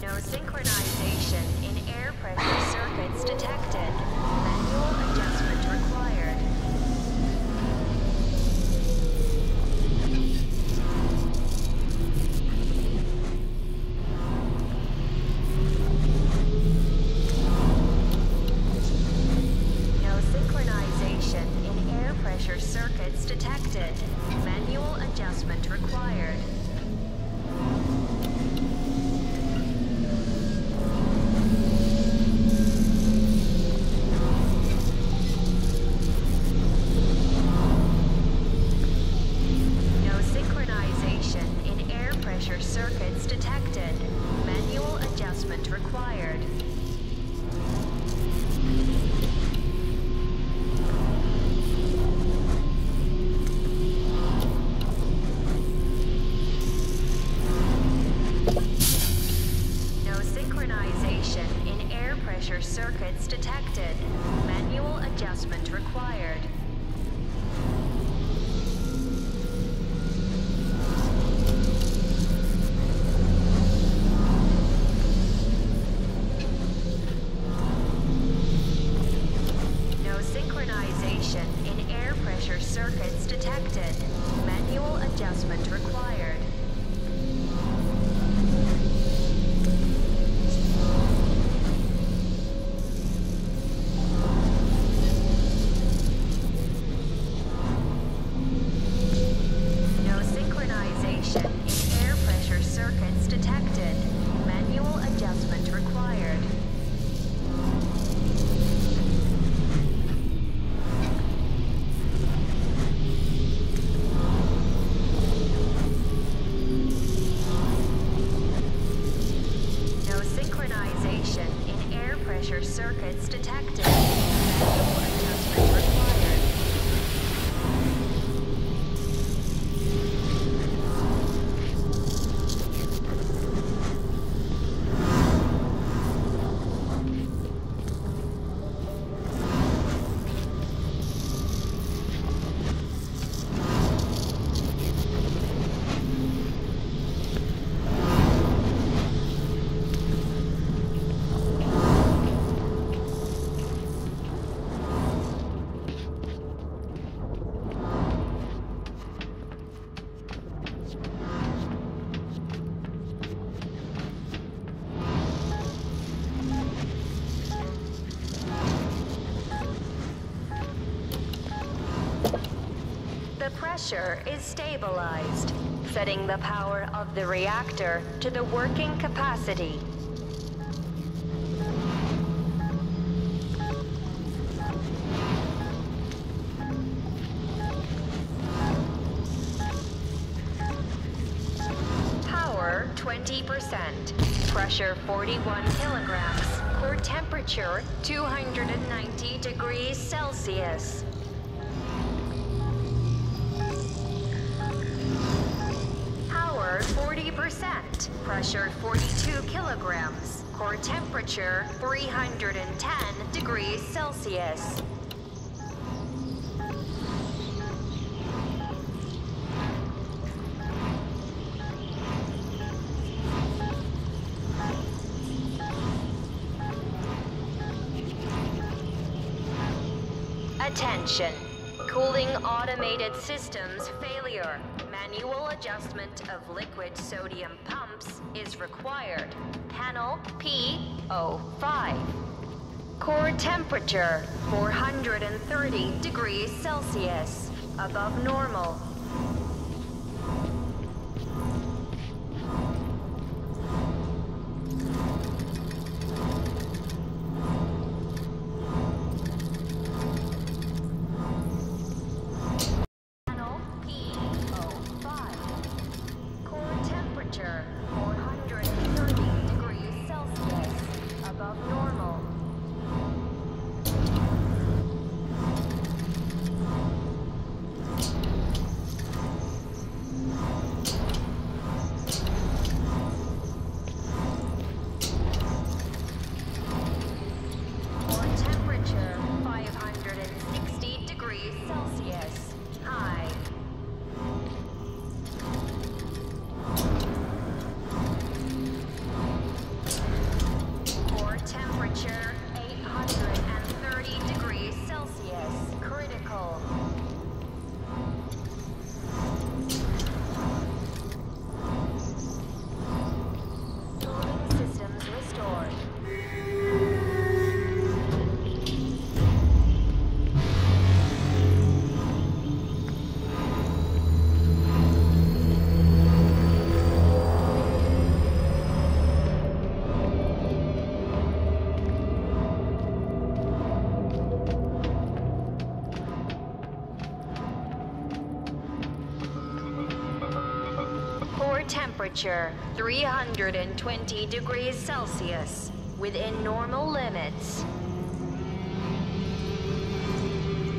No synchronization in air pressure circuits detected. Manual adjustment required. No synchronization in air pressure circuits detected. Manual adjustment required. No synchronization in air pressure circuits detected. Manual adjustment required. No synchronization in air pressure circuits detected. Manual adjustment required. No synchronization in air pressure circuits detected. Manual adjustment required. No synchronization in air pressure circuits detected. Manual adjustment required. No synchronization in air pressure circuits detected. Manual adjustment required. pressure is stabilized, setting the power of the reactor to the working capacity. Power 20%, pressure 41 kilograms, core temperature 290 degrees Celsius. Power 40%, pressure 42 kilograms, core temperature 310 degrees Celsius. Attention! Cooling automated systems failure. Manual adjustment of liquid sodium pumps is required. Panel P05. Core temperature 430 degrees Celsius. Above normal. Temperature 320 degrees Celsius, within normal limits.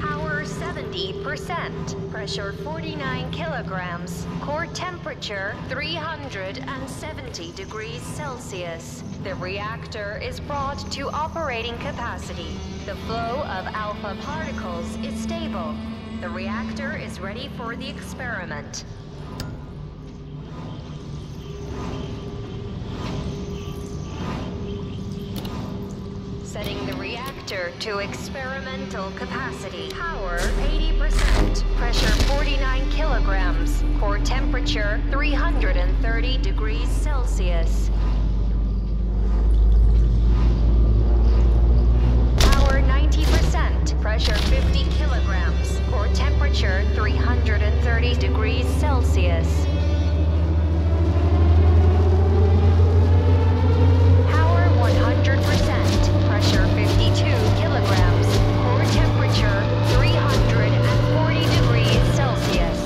Power 70%, pressure 49 kilograms, core temperature 370 degrees Celsius. The reactor is brought to operating capacity. The flow of alpha particles is stable. The reactor is ready for the experiment. Setting the reactor to experimental capacity. Power 80%, pressure 49 kilograms, core temperature 330 degrees Celsius. Power 90%, pressure 50 kilograms, core temperature 330 degrees Celsius. Power 100%. Pressure 52 kilograms, core temperature 340 degrees Celsius.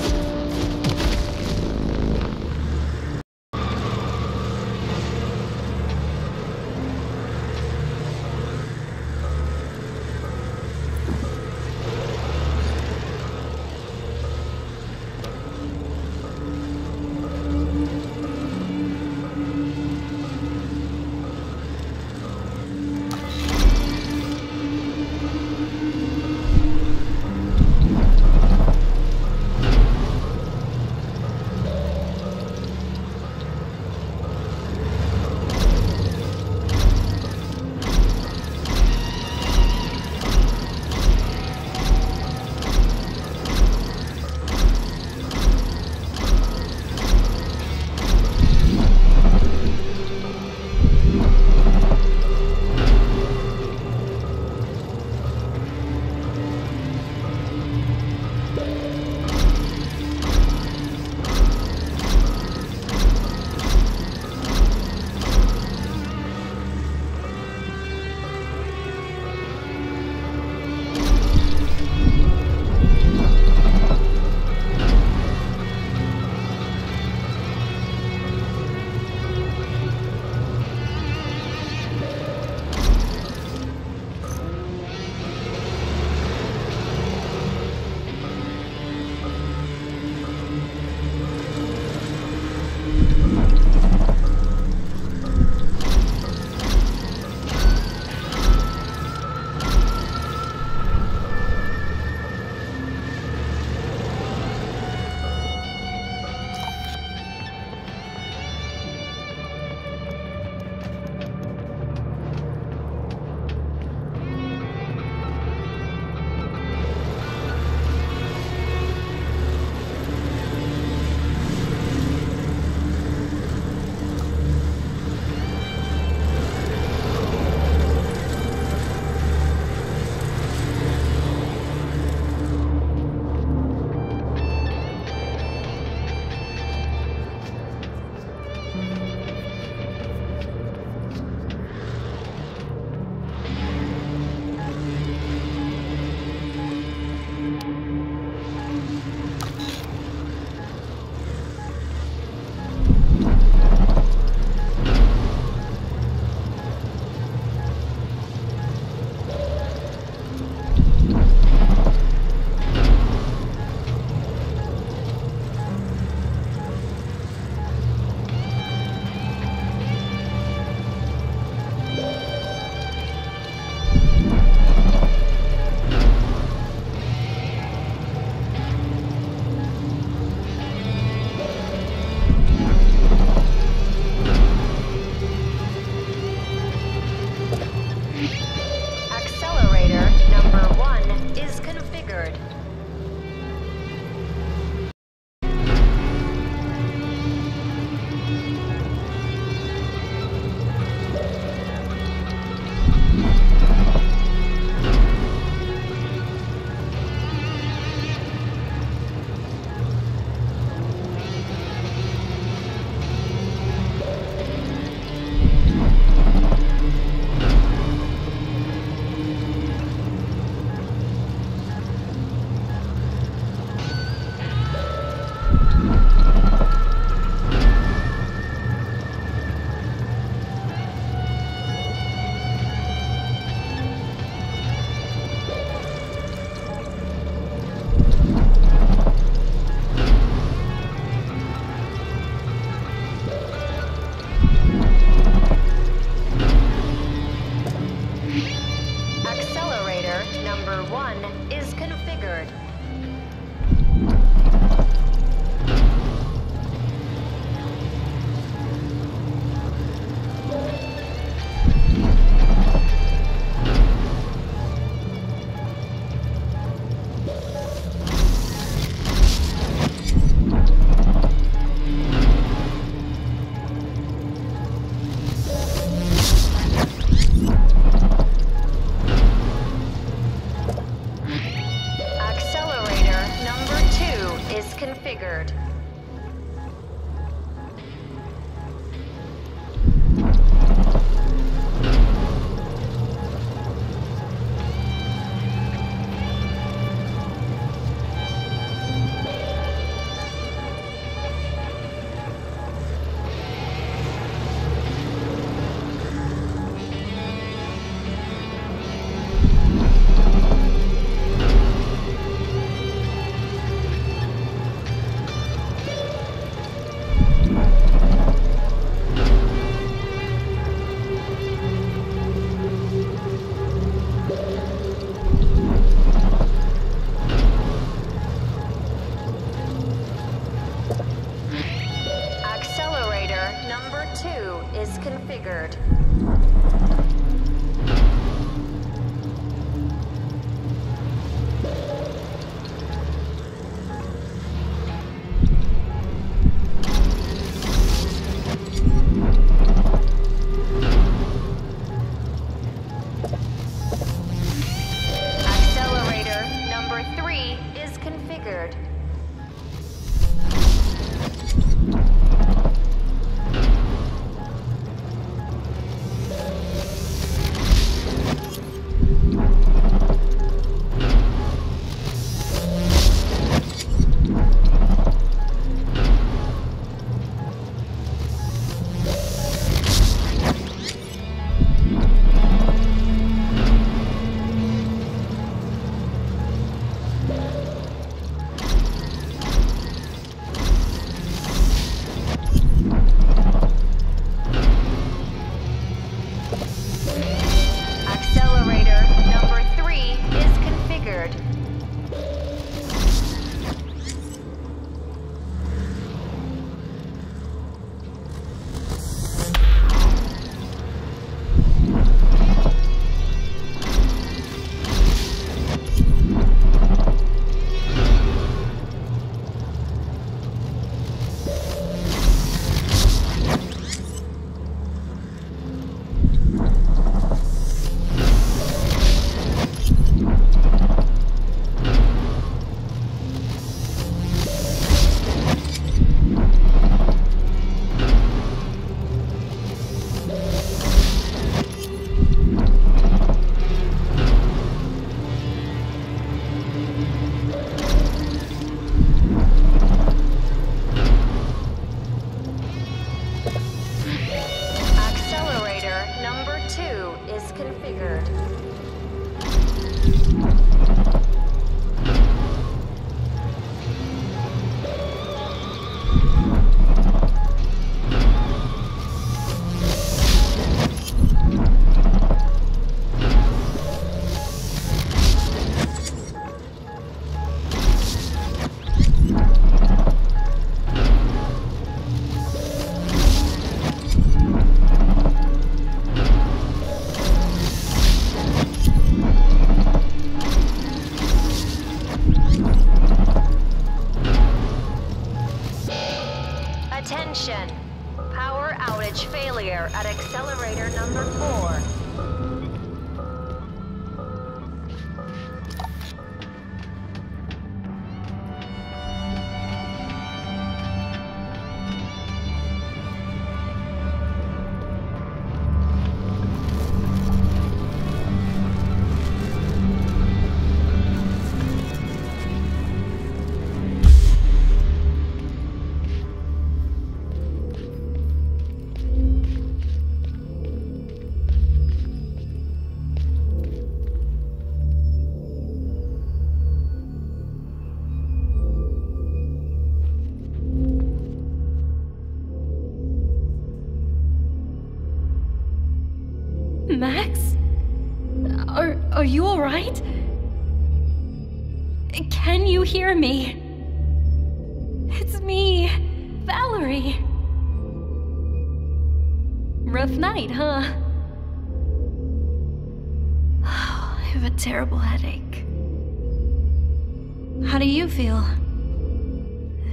number 1 is configured. Configured. Configured. Accelerator number 3 is configured. Attention! Power outage failure at accelerator number 4.
Max? Are you alright? Can you hear me? It's me, Valerie. Rough night, huh? I have a terrible headache. How do you feel?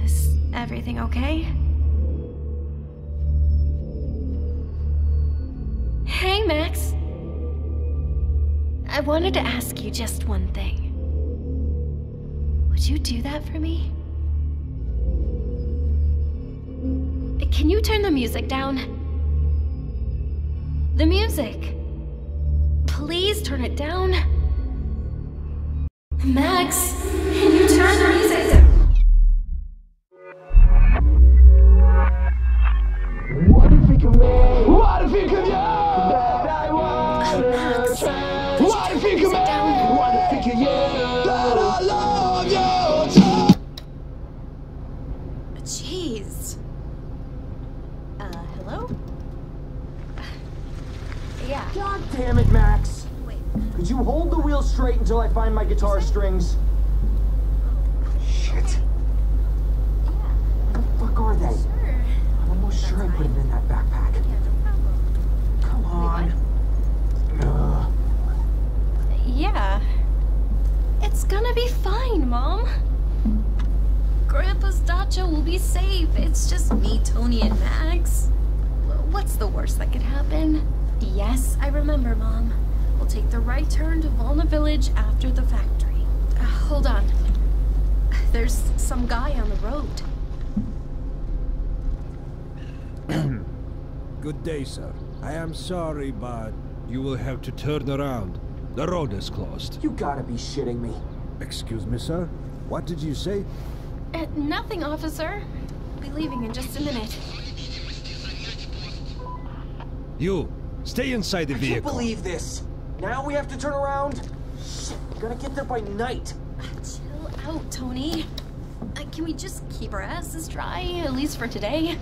Is everything okay? Hey, Max. I wanted to ask you just one thing. Would you do that for me? Can you turn the music down? The music! Please turn it down. Max, can you turn the music down?
What if we could make? What if we could that I want? What if we could make? What if we could that I love you?
Jeez. Hello? Yeah.
God damn it, Max.
Wait.
Could you hold the wheel straight until I find my guitar strings? Shit.
Yeah.
Where the fuck are they?
Sure.
I'm almost sure I put them in that backpack.
Yeah, no problem.
Come on.
Yeah. It's gonna be fine, Mom. Grandpa's dacha will be safe. It's just me, Tony, and Max. What's the worst that could happen? Yes, I remember, Mom. We'll take the right turn to Volna Village after the factory. Hold on. There's some guy on the road.
Good day, sir. I am sorry, but you will have to turn around. The road is closed.
You gotta be shitting me.
Excuse me, sir? What did you say?
Nothing, officer. I'll be leaving in just a minute.
You, stay inside the
I
vehicle.
can't believe this. Now we have to turn around? Shit, we gotta get there by night.
Chill out, Tony. Can we just keep our asses dry, at least for today?